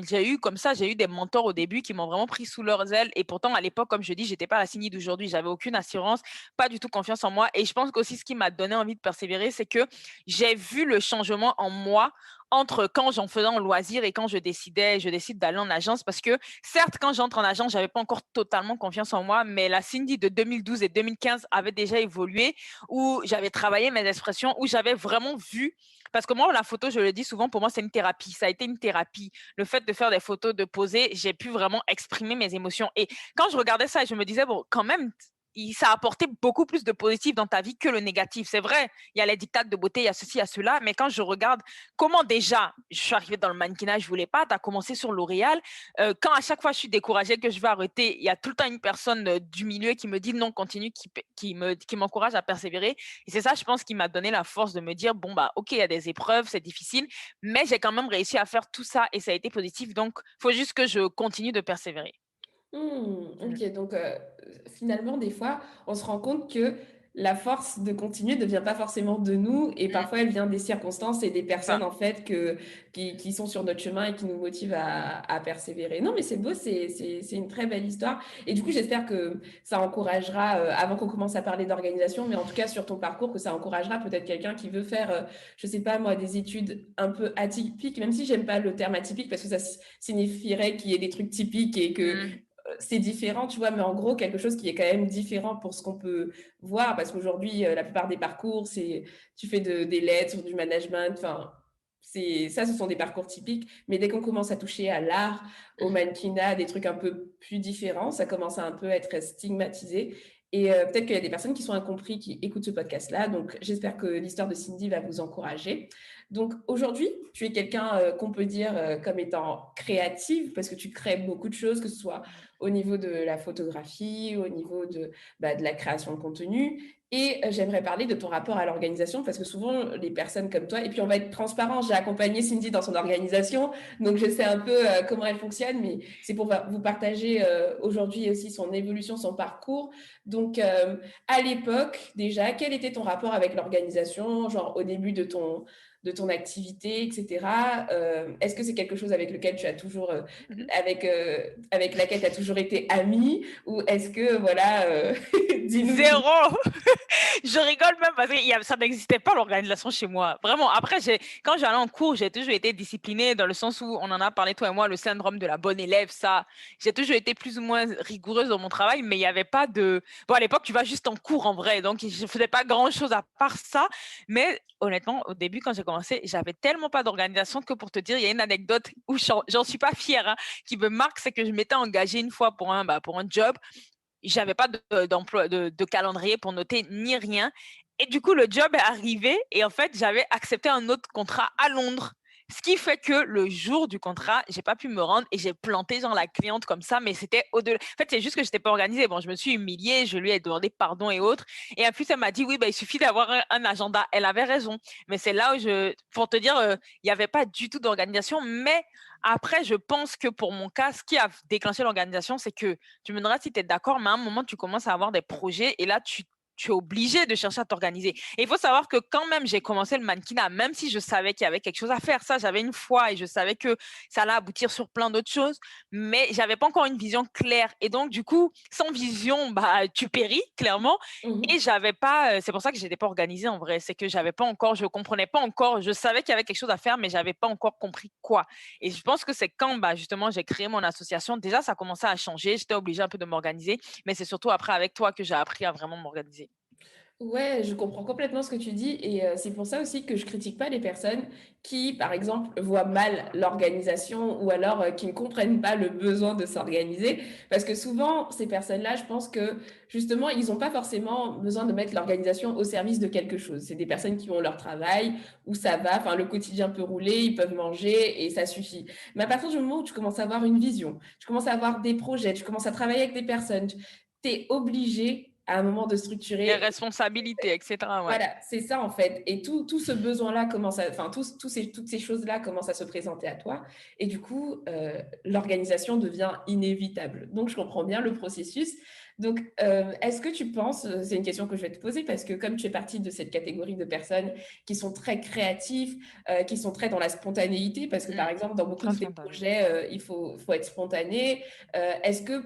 j'ai eu comme ça, j'ai eu des mentors au début qui m'ont vraiment pris sous leurs ailes. Et pourtant, à l'époque, comme je dis, j'étais pas la Cindy d'aujourd'hui. J'avais aucune assurance, pas du tout confiance en moi. Et je pense qu'aussi ce qui m'a donné envie de persévérer, c'est que j'ai vu le changement en moi entre quand j'en faisais en loisir et quand je décide d'aller en agence. Parce que certes, quand j'entre en agence, j'avais pas encore totalement confiance en moi, mais la Cindy de 2012 et 2015 avait déjà évolué, où j'avais travaillé mes expressions, où j'avais vraiment vu, parce que moi, la photo, je le dis souvent, pour moi, c'est une thérapie. Ça a été une thérapie. Le fait de faire des photos, de poser, j'ai pu vraiment exprimer mes émotions. Et quand je regardais ça, je me disais, bon, quand même, ça a apporté beaucoup plus de positif dans ta vie que le négatif. C'est vrai, il y a les dictats de beauté, il y a ceci, il y a cela, mais quand je regarde comment déjà je suis arrivée dans le mannequinat, je voulais pas, tu as commencé sur L'Oréal. Quand à chaque fois je suis découragée, que je vais arrêter, il y a tout le temps une personne du milieu qui me dit non, continue, qui m'encourage à persévérer. Et c'est ça, je pense, qui m'a donné la force de me dire, bon, bah, ok, il y a des épreuves, c'est difficile, mais j'ai quand même réussi à faire tout ça et ça a été positif. Donc, il faut juste que je continue de persévérer. OK, donc finalement, des fois, on se rend compte que la force de continuer ne vient pas forcément de nous et parfois elle vient des circonstances et des C'est ça. personnes en fait qui sont sur notre chemin et qui nous motivent à persévérer. Non, mais c'est beau, c'est une très belle histoire. Et du coup, j'espère que ça encouragera, avant qu'on commence à parler d'organisation, mais en tout cas sur ton parcours, que ça encouragera peut-être quelqu'un qui veut faire, je sais pas moi, des études un peu atypiques, même si j'aime pas le terme atypique parce que ça signifierait qu'il y ait des trucs typiques et que c'est différent, tu vois, mais en gros, quelque chose qui est quand même différent pour ce qu'on peut voir, parce qu'aujourd'hui, la plupart des parcours, c'est tu fais des lettres, du management, enfin, ça, ce sont des parcours typiques, mais dès qu'on commence à toucher à l'art, au mannequinat, des trucs un peu plus différents, ça commence à un peu être stigmatisé. Et peut-être qu'il y a des personnes qui sont incompris, qui écoutent ce podcast-là, donc j'espère que l'histoire de Cindy va vous encourager. Donc aujourd'hui, tu es quelqu'un qu'on peut dire comme étant créative, parce que tu crées beaucoup de choses, que ce soit au niveau de la photographie, au niveau de la création de contenu. Et j'aimerais parler de ton rapport à l'organisation, parce que souvent, les personnes comme toi, et puis on va être transparent, j'ai accompagné Cindy dans son organisation, donc je sais un peu comment elle fonctionne, mais c'est pour vous partager aujourd'hui aussi son évolution, son parcours. Donc, à l'époque, déjà, quel était ton rapport avec l'organisation, genre au début de ton activité, etc. Est-ce que c'est quelque chose avec lequel tu as toujours, avec laquelle tu as toujours été amie, ou est-ce que, voilà, dis-nous tout. Zéro. Je rigole même parce que ça n'existait pas l'organisation chez moi. Vraiment. Après, quand j'allais en cours, j'ai toujours été disciplinée dans le sens où on en a parlé toi et moi, le syndrome de la bonne élève, ça. J'ai toujours été plus ou moins rigoureuse dans mon travail, mais il n'y avait pas de. Bon, à l'époque, tu vas juste en cours en vrai, donc je faisais pas grand-chose à part ça. Mais honnêtement, au début, quand j'ai commencé, j'avais tellement pas d'organisation que pour te dire, il y a une anecdote où j'en suis pas fière, hein, qui me marque, c'est que je m'étais engagée une fois pour un job. J'avais pas d'emploi, de calendrier pour noter ni rien. Et du coup, le job est arrivé et en fait, j'avais accepté un autre contrat à Londres. Ce qui fait que le jour du contrat, j'ai pas pu me rendre et j'ai planté genre la cliente comme ça, mais c'était au-delà. En fait, c'est juste que j'étais pas organisée. Bon, je me suis humiliée, je lui ai demandé pardon et autres. Et en plus, elle m'a dit oui, bah, il suffit d'avoir un agenda. Elle avait raison. Mais c'est là où pour te dire, il y avait pas du tout d'organisation. Mais après, je pense que pour mon cas, ce qui a déclenché l'organisation, c'est que tu me diras si tu es d'accord, mais à un moment, tu commences à avoir des projets et là, tu es obligé de chercher à t'organiser. Et il faut savoir que quand même j'ai commencé le mannequinat, même si je savais qu'il y avait quelque chose à faire, ça j'avais une foi et je savais que ça allait aboutir sur plein d'autres choses, mais j'avais pas encore une vision claire. Et donc du coup, sans vision, bah tu péris clairement. Et Mhm. j'avais pas, c'est pour ça que j'étais pas organisée en vrai, c'est que j'avais pas encore, je comprenais pas encore, je savais qu'il y avait quelque chose à faire, mais j'avais pas encore compris quoi. Et je pense que c'est quand bah, justement j'ai créé mon association, déjà ça commençait à changer, j'étais obligée un peu de m'organiser, mais c'est surtout après avec toi que j'ai appris à vraiment m'organiser. Ouais, je comprends complètement ce que tu dis et c'est pour ça aussi que je critique pas les personnes qui, par exemple, voient mal l'organisation ou alors qui ne comprennent pas le besoin de s'organiser parce que souvent, ces personnes-là, je pense que justement, ils n'ont pas forcément besoin de mettre l'organisation au service de quelque chose. C'est des personnes qui ont leur travail, où ça va, enfin, le quotidien peut rouler, ils peuvent manger et ça suffit. Mais à partir du moment où tu commences à avoir une vision, tu commences à avoir des projets, tu commences à travailler avec des personnes, tu es obligé à un moment de Les structurer. responsabilités, etc. Ouais. Voilà, c'est ça en fait. Et tout ce besoin-là commence à, enfin, toutes ces choses-là commencent à se présenter à toi. Et du coup, l'organisation devient inévitable. Donc, je comprends bien le processus. Donc, est-ce que tu penses, c'est une question que je vais te poser parce que comme tu es partie de cette catégorie de personnes qui sont très créatives, qui sont très dans la spontanéité, parce que par exemple, dans beaucoup Très de tes spontané. projets, faut être spontané. Est-ce que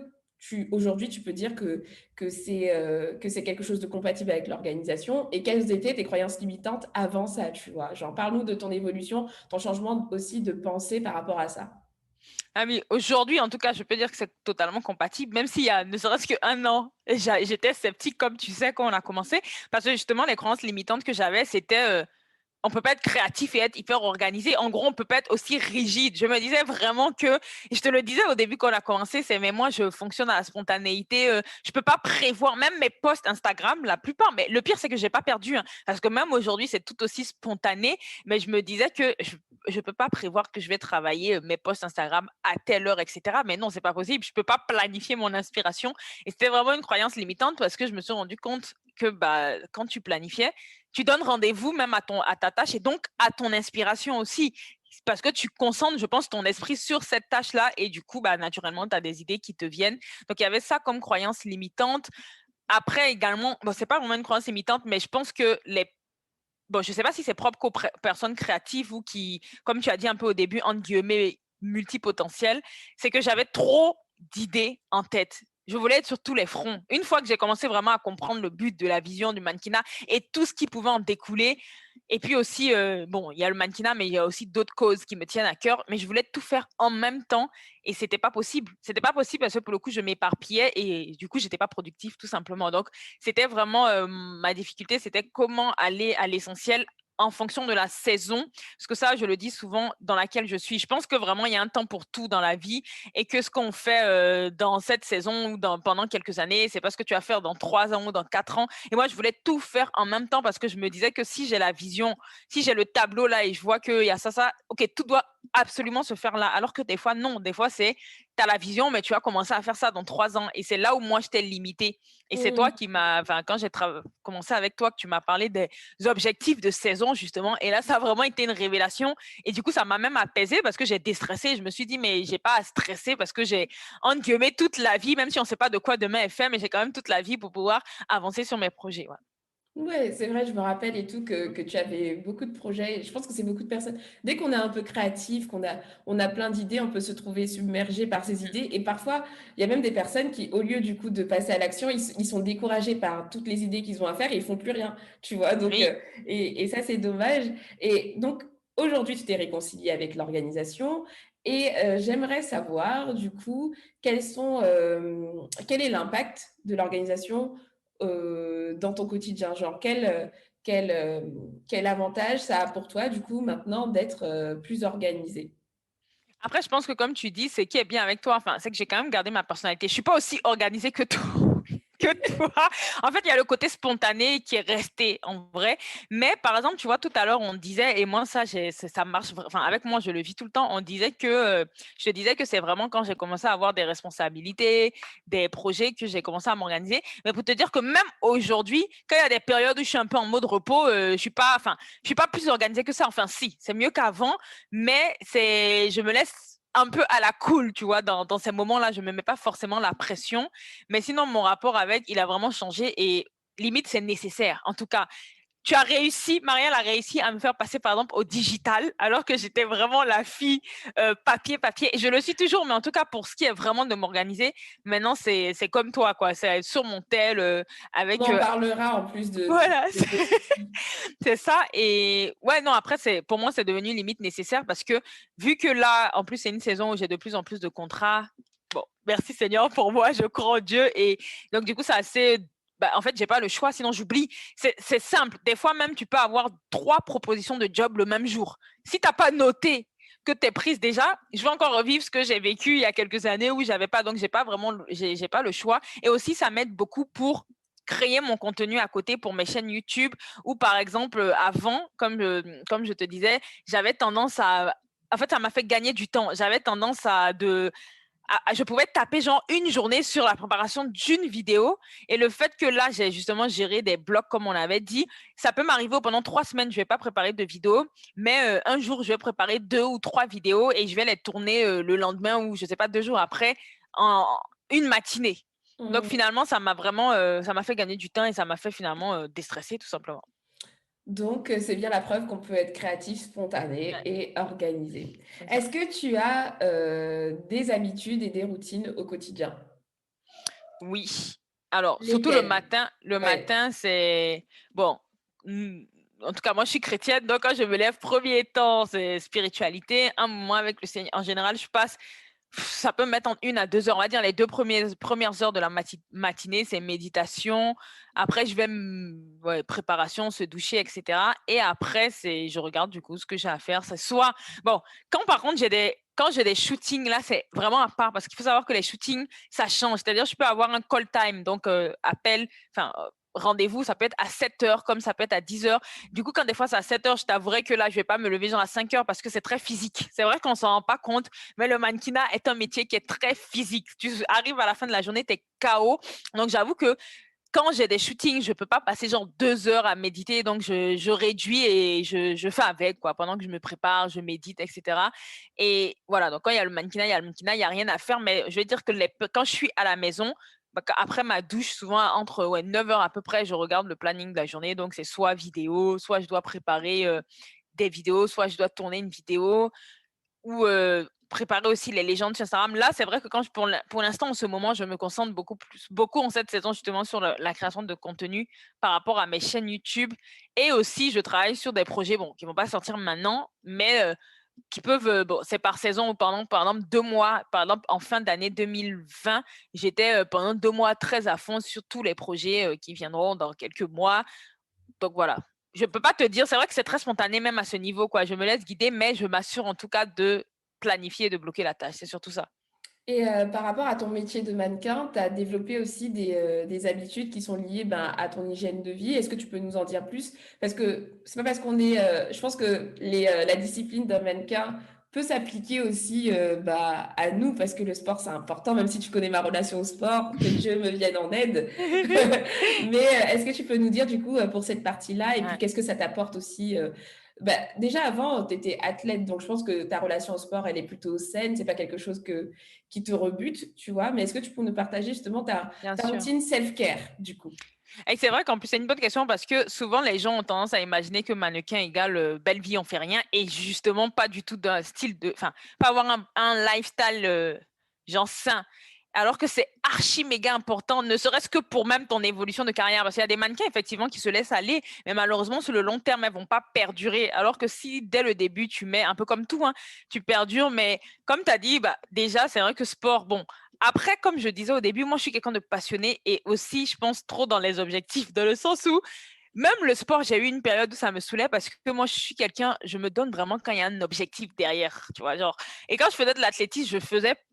aujourd'hui, tu peux dire que c'est quelque chose de compatible avec l'organisation et quelles étaient tes croyances limitantes avant ça, tu vois. Genre, parle-nous de ton évolution, ton changement aussi de pensée par rapport à ça. Ah oui, aujourd'hui, en tout cas, je peux dire que c'est totalement compatible, même s'il y a ne serait-ce qu'un an, j'étais sceptique, comme tu sais, quand on a commencé, parce que justement, les croyances limitantes que j'avais, c'était on peut pas être créatif et être hyper organisé. En gros, on peut pas être aussi rigide. Je me disais vraiment que, je te le disais au début quand on a commencé, c'est mais moi je fonctionne à la spontanéité. Je peux pas prévoir même mes posts Instagram, la plupart. Mais le pire c'est que j'ai pas perdu, hein, parce que même aujourd'hui c'est tout aussi spontané. Mais je me disais que je peux pas prévoir que je vais travailler mes posts Instagram à telle heure, etc. Mais non, c'est pas possible. Je peux pas planifier mon inspiration. Et c'était vraiment une croyance limitante parce que je me suis rendu compte que bah, quand tu planifiais, tu donnes rendez-vous même à ta tâche et donc à ton inspiration aussi. parce que tu concentres, je pense, ton esprit sur cette tâche-là et du coup, bah, naturellement, tu as des idées qui te viennent. Donc, il y avait ça comme croyance limitante. Après, également, bon, c'est pas vraiment une croyance limitante, mais je pense que bon, je sais pas si c'est propre qu'aux personnes créatives ou qui, comme tu as dit un peu au début, entre guillemets, multipotentielles, c'est que j'avais trop d'idées en tête. Je voulais être sur tous les fronts. Une fois que j'ai commencé vraiment à comprendre le but de la vision du mannequinat et tout ce qui pouvait en découler, et puis aussi, bon, il y a le mannequinat, mais il y a aussi d'autres causes qui me tiennent à cœur, mais je voulais tout faire en même temps et c'était pas possible. C'était pas possible parce que pour le coup, je m'éparpillais et du coup, j'étais pas productive tout simplement. Donc, c'était vraiment ma difficulté, c'était comment aller à l'essentiel en fonction de la saison, parce que ça, je le dis souvent, dans laquelle je suis. Je pense que vraiment, il y a un temps pour tout dans la vie et que ce qu'on fait dans cette saison ou pendant quelques années, c'est pas ce que tu vas faire dans 3 ans ou dans 4 ans. Et moi, je voulais tout faire en même temps parce que je me disais que si j'ai la vision, si j'ai le tableau là et je vois qu'il y a ça, ok, tout doit absolument se faire là. Alors que des fois, non. Des fois, c'est tu as la vision, mais tu vas commencer à faire ça dans 3 ans. Et c'est là où moi, j'étais limitée. Et c'est toi qui quand j'ai commencé avec toi, que tu m'as parlé des objectifs de saison, justement. Et là, ça a vraiment été une révélation. Et du coup, ça m'a même apaisée parce que j'ai déstressé. Je me suis dit, mais j'ai pas à stresser parce que j'ai, entre guillemets, toute la vie, même si on ne sait pas de quoi demain est fait, mais j'ai quand même toute la vie pour pouvoir avancer sur mes projets. Ouais. Ouais, c'est vrai, je me rappelle et tout que tu avais beaucoup de projets. Je pense que c'est beaucoup de personnes. Dès qu'on est un peu créatif, on a plein d'idées, on peut se trouver submergé par ces idées. Et parfois, il y a même des personnes qui, au lieu du coup de passer à l'action, ils sont découragés par toutes les idées qu'ils ont à faire et ils font plus rien, tu vois. Donc, Oui. et ça, c'est dommage. Et donc, aujourd'hui, tu t'es réconcilié avec l'organisation. Et j'aimerais savoir, du coup, quel est l'impact de l'organisation dans ton quotidien? Genre, quel avantage ça a pour toi, du coup, maintenant d'être plus organisé? Après, je pense que comme tu dis, c'est qui est bien avec toi. Enfin, c'est que j'ai quand même gardé ma personnalité. Je suis pas aussi organisée que toi. Que toi. En fait, il y a le côté spontané qui est resté en vrai. Mais par exemple, tu vois, tout à l'heure, on disait, et moi, ça marche, enfin, avec moi, je le vis tout le temps. Je disais que c'est vraiment quand j'ai commencé à avoir des responsabilités, des projets que j'ai commencé à m'organiser. Mais pour te dire que même aujourd'hui, quand il y a des périodes où je suis un peu en mode repos, je suis pas plus organisée que ça. Enfin, si, c'est mieux qu'avant, mais je me laisse un peu à la cool, tu vois, dans ces moments-là, je me mets pas forcément la pression, mais sinon, mon rapport avec, il a vraiment changé et limite, c'est nécessaire. En tout cas, Marielle a réussi à me faire passer, par exemple, au digital, alors que j'étais vraiment la fille papier. Et je le suis toujours, mais en tout cas, pour ce qui est vraiment de m'organiser, maintenant, c'est comme toi, quoi. C'est sur mon tel, On avec... en parlera en plus voilà, de tes outils. c'est ça. Et ouais, non, après, pour moi, c'est devenu limite nécessaire parce que vu que là, en plus, c'est une saison où j'ai de plus en plus de contrats. Bon, merci Seigneur pour moi, je crois en Dieu. Et donc, du coup, c'est assez. Bah, en fait, j'ai pas le choix, sinon j'oublie. C'est simple. Des fois, même, tu peux avoir 3 propositions de job le même jour. Si tu n'as pas noté que tu es prise déjà, je vais encore revivre ce que j'ai vécu il y a quelques années où j'avais pas, donc j'ai pas le choix. Et aussi, ça m'aide beaucoup pour créer mon contenu à côté pour mes chaînes YouTube ou par exemple avant, comme je te disais, j'avais tendance à en fait, ça m'a fait gagner du temps. J'avais tendance je pouvais taper genre une journée sur la préparation d'une vidéo et le fait que là, j'ai justement géré des blocs comme on avait dit, ça peut m'arriver pendant 3 semaines, je vais pas préparer de vidéos, mais un jour, je vais préparer 2 ou 3 vidéos et je vais les tourner le lendemain ou je sais pas, 2 jours après en une matinée. Donc Mmh. finalement, ça m'a fait gagner du temps et ça m'a fait finalement déstresser tout simplement. Donc, c'est bien la preuve qu'on peut être créatif, spontané Ouais, et organisé. c'est ça. Est-ce que tu as des habitudes et des routines au quotidien? Oui. Alors, surtout le Lesquelles? matin. Le Ouais. matin, c'est bon. hmm, En tout cas, moi, je suis chrétienne, donc quand je me lève, premier temps, c'est spiritualité. Un moment avec le Seigneur. En général, je passe ça peut me mettre en 1 à 2 heures. On va dire les premières heures de la matinée, c'est méditation. Après, ouais, préparation, se doucher, etc. Et après, je regarde du coup ce que j'ai à faire. C'est soit, bon, quand par contre quand j'ai des shootings, là, c'est vraiment à part parce qu'il faut savoir que les shootings, ça change. C'est-à-dire, je peux avoir un call time, donc appel, enfin, rendez-vous, ça peut être à 7 heures, comme ça peut être à 10 heures. Du coup, quand des fois c'est à 7 heures, je t'avouerai que là, je vais pas me lever genre à 5 heures parce que c'est très physique. C'est vrai qu'on s'en rend pas compte, mais le mannequinat est un métier qui est très physique. Tu arrives à la fin de la journée, tu es KO. Donc, j'avoue que quand j'ai des shootings, je peux pas passer genre 2 heures à méditer, donc je réduis et je fais avec, quoi. Pendant que je me prépare, je médite, etc. Et voilà, donc quand il y a le mannequinat, il y a rien à faire, mais je vais dire que quand je suis à la maison, bah, après ma douche, souvent entre 9 heures à peu près, je regarde le planning de la journée, donc c'est soit vidéo, soit je dois préparer des vidéos, soit je dois tourner une vidéo, ou préparer aussi les légendes sur Instagram. Là, c'est vrai que pour l'instant, en ce moment, je me concentre beaucoup en cette saison justement sur la création de contenu par rapport à mes chaînes YouTube. Et aussi, je travaille sur des projets bon, qui ne vont pas sortir maintenant, mais qui peuvent, bon, c'est par saison ou par exemple 2 mois. Par exemple, en fin d'année 2020, j'étais pendant 2 mois très à fond sur tous les projets qui viendront dans quelques mois. Donc voilà. Je peux pas te dire, c'est vrai que c'est très spontané même à ce niveau, quoi. Je me laisse guider, mais je m'assure en tout cas de planifier et de bloquer la tâche. C'est surtout ça. Et par rapport à ton métier de mannequin, tu as développé aussi des habitudes qui sont liées ben, à ton hygiène de vie. Est-ce que tu peux nous en dire plus? Parce que c'est pas parce qu'on est... je pense que la discipline d'un mannequin peut s'appliquer aussi bah, à nous, parce que le sport, c'est important, même si tu connais ma relation au sport, que Dieu me vienne en aide. Mais est-ce que tu peux nous dire du coup pour cette partie-là, et puis Ouais, qu'est-ce que ça t'apporte aussi bah, déjà avant, tu étais athlète, donc je pense que ta relation au sport, elle est plutôt saine. C'est pas quelque chose qui te rebute, tu vois. Mais est-ce que tu peux nous partager justement bien ta sûr. routine self-care, du coup? Et c'est vrai qu'en plus, c'est une bonne question parce que souvent, les gens ont tendance à imaginer que mannequin égale belle vie, on fait rien. Et justement, pas du tout d'un style de. Enfin, pas avoir un lifestyle genre sain. Alors que c'est archi méga important, ne serait-ce que pour même ton évolution de carrière. Parce qu'il y a des mannequins, effectivement, qui se laissent aller, mais malheureusement, sur le long terme, elles vont pas perdurer. Alors que si, dès le début, tu mets, un peu comme tout, hein, tu perdures, mais comme tu as dit, bah, déjà, c'est vrai que sport, bon, après, comme je disais au début, moi, je suis quelqu'un de passionné et aussi, je pense trop dans les objectifs, dans le sens où même le sport, j'ai eu une période où ça me saoulait parce que moi, je suis quelqu'un, je me donne vraiment quand il y a un objectif derrière, tu vois, genre. Et quand je faisais de l'athlétisme,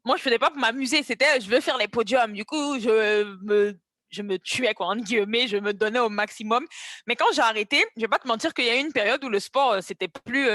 moi, je faisais pas pour m'amuser, c'était, je veux faire les podiums. Du coup, je me tuais, quoi, entre guillemets, je me donnais au maximum. Mais quand j'ai arrêté, je vais pas te mentir qu'il y a eu une période où le sport, c'était plus,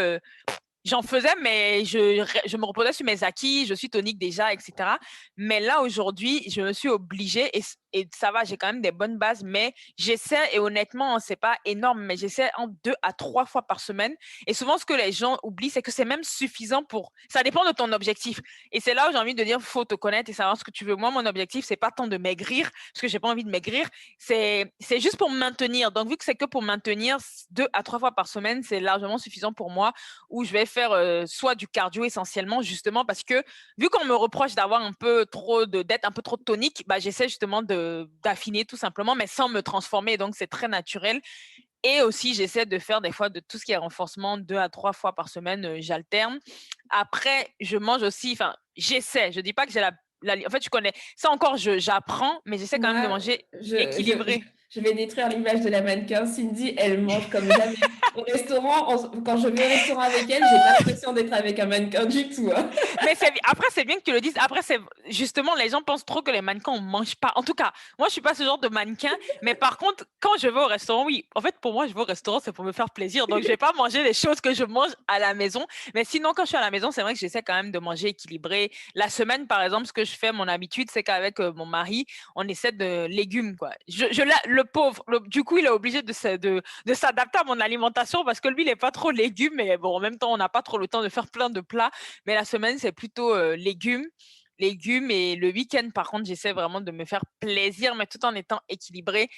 j'en faisais, mais je me reposais sur mes acquis, je suis tonique déjà, etc. Mais là, aujourd'hui, je me suis obligée, et ça va, j'ai quand même des bonnes bases, mais j'essaie, et honnêtement, c'est pas énorme, mais j'essaie en 2 à 3 fois par semaine. Et souvent, ce que les gens oublient, c'est que c'est même suffisant pour. Ça dépend de ton objectif. Et c'est là où j'ai envie de dire, faut te connaître et savoir ce que tu veux. Moi, mon objectif, c'est pas tant de maigrir, parce que j'ai pas envie de maigrir, c'est juste pour me maintenir. Donc, vu que c'est que pour maintenir 2 à 3 fois par semaine, c'est largement suffisant pour moi, où je vais faire soit du cardio essentiellement, justement parce que vu qu'on me reproche d'avoir un peu trop d'être un peu trop tonique, bah, j'essaie justement d'affiner tout simplement, mais sans me transformer. Donc, c'est très naturel. Et aussi, j'essaie de faire des fois de tout ce qui est renforcement 2 à 3 fois par semaine, j'alterne. Après, je mange aussi, enfin, j'essaie, je dis pas que j'ai en fait, je connais, ça encore, j'apprends, mais j'essaie quand même de Moi, manger je, je, je, équilibré. je vais détruire l'image de la mannequin. Cindy, elle mange comme jamais. Au restaurant, quand je vais au restaurant avec elle, j'ai pas l'impression d'être avec un mannequin du tout, hein. Mais après, c'est bien que tu le dises. Après, c'est justement, les gens pensent trop que les mannequins, on mange pas. En tout cas, moi, je suis pas ce genre de mannequin. Mais par contre, quand je vais au restaurant, oui. En fait, pour moi, je vais au restaurant, c'est pour me faire plaisir. Donc, je vais pas manger les choses que je mange à la maison. Mais sinon, quand je suis à la maison, c'est vrai que j'essaie quand même de manger équilibré. La semaine, par exemple, ce que je fais, mon habitude, c'est qu'avec mon mari, on essaie de légumes, quoi. Le pauvre, du coup, il est obligé de s'adapter à mon alimentation parce que lui, il est pas trop légumes. Mais bon, en même temps, on n'a pas trop le temps de faire plein de plats. Mais la semaine, c'est plutôt légumes. Et le week-end, par contre, j'essaie vraiment de me faire plaisir, mais tout en étant équilibré.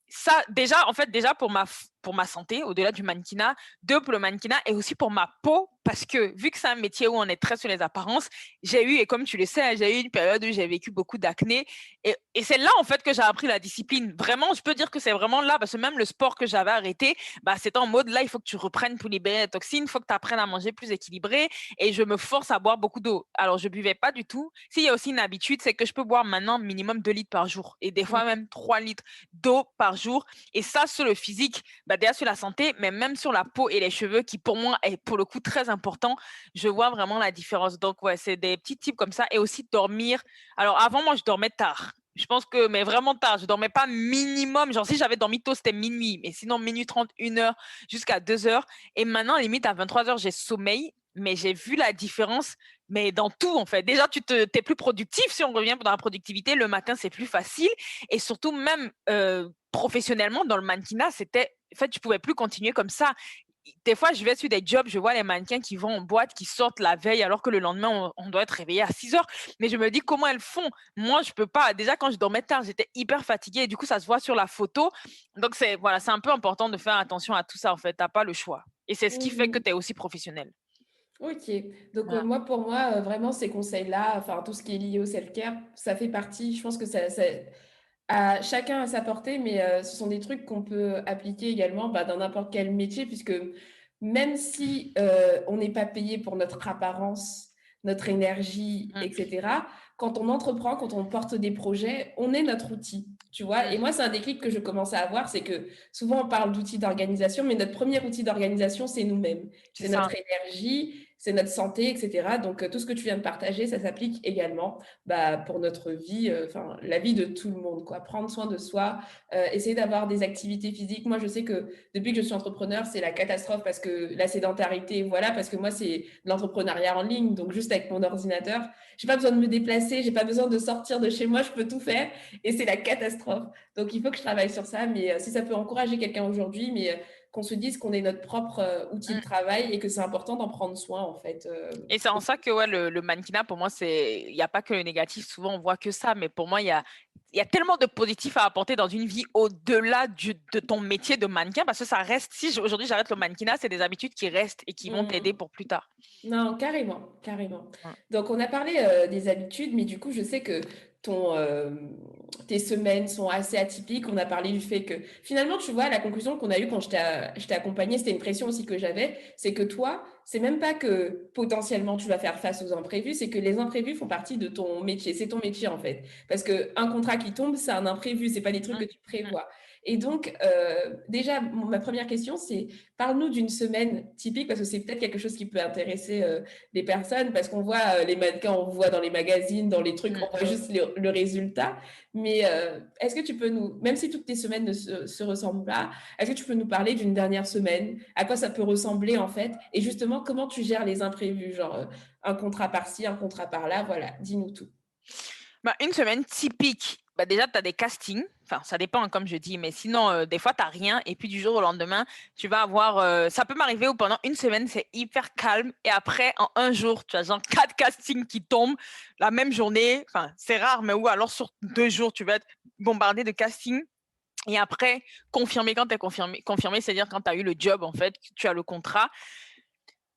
Ça, déjà, en fait, déjà pour ma santé, au-delà du mannequinat, deux, pour le mannequinat et aussi pour ma peau, parce que vu que c'est un métier où on est très sur les apparences, j'ai eu, et comme tu le sais, j'ai eu une période où j'ai vécu beaucoup d'acné. Et c'est là, en fait, que j'ai appris la discipline. Vraiment, je peux dire que c'est vraiment là, parce que même le sport que j'avais arrêté, bah, c'était en mode, là, il faut que tu reprennes pour libérer les toxines, il faut que tu apprennes à manger plus équilibré. Et je me force à boire beaucoup d'eau. Alors, je buvais pas du tout. S'il y a aussi une habitude, c'est que je peux boire maintenant minimum 2 litres par jour. Et des fois même 3 litres d'eau par jour. Et ça, sur le physique, bah, déjà sur la santé, mais même sur la peau et les cheveux, qui pour moi est pour le coup très important, je vois vraiment la différence. Donc, ouais, c'est des petits tips comme ça. Et aussi dormir. Alors, avant, moi, je dormais tard. Je pense que, mais vraiment tard, je dormais pas minimum. Genre, si j'avais dormi tôt, c'était minuit. Mais sinon, minuit 30, 1 heure, jusqu'à 2 heures. Et maintenant, limite, à 23 heures, j'ai sommeil. Mais j'ai vu la différence mais dans tout, en fait. Déjà, t'es plus productif. Si on revient dans la productivité, le matin, c'est plus facile. Et surtout, même professionnellement, dans le mannequinat, en fait, tu pouvais plus continuer comme ça. Des fois, je vais sur des jobs, je vois les mannequins qui vont en boîte, qui sortent la veille, alors que le lendemain, on doit être réveillé à 6 heures. Mais je me dis, comment elles font? Moi, je peux pas. Déjà, quand je dormais tard, j'étais hyper fatiguée. Et du coup, ça se voit sur la photo. Donc, voilà, c'est un peu important de faire attention à tout ça, en fait. T'as pas le choix. Et c'est ce qui fait que tu es aussi professionnel. Ok, donc Voilà. moi pour moi vraiment ces conseils-là, enfin tout ce qui est lié au self-care, ça fait partie, je pense que à chacun à sa portée, mais ce sont des trucs qu'on peut appliquer également bah, dans n'importe quel métier, puisque même si on n'est pas payé pour notre apparence, notre énergie, Mm, etc., quand on entreprend, quand on porte des projets, on est notre outil, tu vois. Et mm, moi, c'est un déclic que je commence à avoir, c'est que souvent on parle d'outils d'organisation, mais notre premier outil d'organisation, c'est nous-mêmes. c'est C'est notre ça. énergie, c'est notre santé, etc. Donc, tout ce que tu viens de partager, ça s'applique également bah, pour notre vie, enfin, la vie de tout le monde, quoi. Prendre soin de soi, essayer d'avoir des activités physiques. Moi, je sais que depuis que je suis entrepreneur, c'est la catastrophe parce que la sédentarité, voilà, parce que moi, c'est de l'entrepreneuriat en ligne, donc juste avec mon ordinateur. J'ai pas besoin de me déplacer, j'ai pas besoin de sortir de chez moi, je peux tout faire et c'est la catastrophe. Donc, il faut que je travaille sur ça, mais si ça peut encourager quelqu'un aujourd'hui, mais qu'on se dise qu'on est notre propre outil de Mm. travail et que c'est important d'en prendre soin, en fait. Et c'est en ça que ouais, le mannequinat, pour moi, il n'y a pas que le négatif. Souvent, on voit que ça, mais pour moi, il y a tellement de positifs à apporter dans une vie au-delà de ton métier de mannequin, parce que ça reste, si aujourd'hui j'arrête le mannequinat, c'est des habitudes qui restent et qui vont t'aider Mmh. pour plus tard. Non, carrément, carrément. Ouais. Donc, on a parlé des habitudes, mais du coup, je sais que ton, euh, tes semaines sont assez atypiques. On a parlé du fait que finalement, tu vois, la conclusion qu'on a eue quand je t'ai accompagnée, c'était une pression aussi que j'avais, c'est que toi, c'est même pas que potentiellement tu vas faire face aux imprévus, c'est que les imprévus font partie de ton métier. C'est ton métier, en fait. Parce qu'un contrat qui tombe, c'est un imprévu, c'est pas des trucs Mm, que tu mm. prévois. Et donc, déjà, ma première question, c'est parle-nous d'une semaine typique, parce que c'est peut-être quelque chose qui peut intéresser des personnes, parce qu'on voit les mannequins, on voit dans les magazines, dans les trucs, Mm. on voit juste le résultat. Mais est-ce que tu peux nous, même si toutes tes semaines ne se ressemblent pas, est-ce que tu peux nous parler d'une dernière semaine? À quoi ça peut ressembler en fait? Et justement, comment tu gères les imprévus? Genre un contrat par-ci, un contrat par-là, voilà, dis-nous tout. Bah, une semaine typique. Bah, déjà, tu as des castings. Enfin, ça dépend, hein, comme je dis, mais sinon, des fois, tu n'as rien. Et puis, du jour au lendemain, tu vas avoir. Ça peut m'arriver où pendant une semaine, c'est hyper calme. Et après, en un jour, tu as genre 4 castings qui tombent la même journée. Enfin, c'est rare, mais ou alors sur 2 jours, tu vas être bombardé de castings. Et après, confirmé quand tu es confirmé. Confirmé, c'est-à-dire quand tu as eu le job, en fait, tu as le contrat.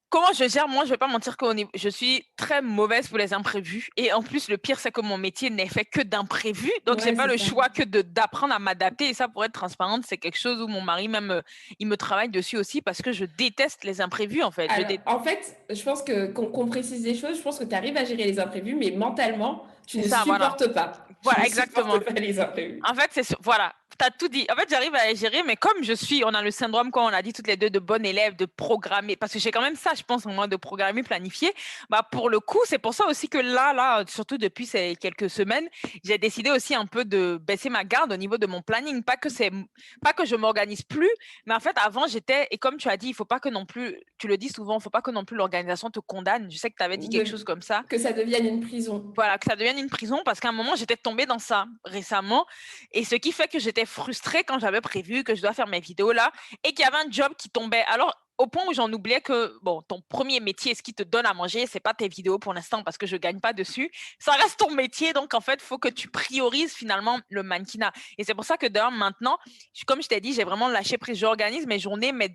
Comment je gère? Moi, je vais pas mentir que je suis très mauvaise pour les imprévus. Et en plus, le pire, c'est que mon métier n'est fait que d'imprévus. Donc, j'ai Ouais, pas c'est le ça. choix que d'apprendre à m'adapter. Et ça, pour être transparente, c'est quelque chose où mon mari même, il me travaille dessus aussi parce que je déteste les imprévus, en fait. Alors, en fait, je pense que qu'on précise les choses, je pense que tu arrives à gérer les imprévus, mais mentalement, tu C'est ne ça, voilà. supportes pas. Tu ne Voilà, supportes exactement. pas les imprévus. En fait, voilà, tu as tout dit. En fait, j'arrive à les gérer, mais comme on a le syndrome, comme on a dit toutes les deux, de bonne élève, de programmer, parce que j'ai quand même ça, je pense, en moi, de programmer, planifier. Bah, pour le coup, c'est pour ça aussi que là, surtout depuis ces quelques semaines, j'ai décidé aussi un peu de baisser ma garde au niveau de mon planning. Pas que je m'organise plus, mais en fait, avant, et comme tu as dit, il faut pas que non plus, tu le dis souvent, il faut pas que non plus l'organisation te condamne. Je sais que tu avais dit quelque chose De, comme ça. que ça devienne une prison. Voilà, que ça devienne une prison parce qu'à un moment, j'étais tombée dans ça récemment. Et ce qui fait que j'étais frustrée quand j'avais prévu que je dois faire mes vidéos là et qu'il y avait un job qui tombait. Alors, au point où j'en oubliais que, bon, ton premier métier, ce qui te donne à manger, c'est pas tes vidéos pour l'instant parce que je gagne pas dessus. Ça reste ton métier. Donc, en fait, il faut que tu priorises finalement le mannequinat. Et c'est pour ça que d'ailleurs, maintenant, comme je t'ai dit, j'ai vraiment lâché prise. J'organise mes journées, mais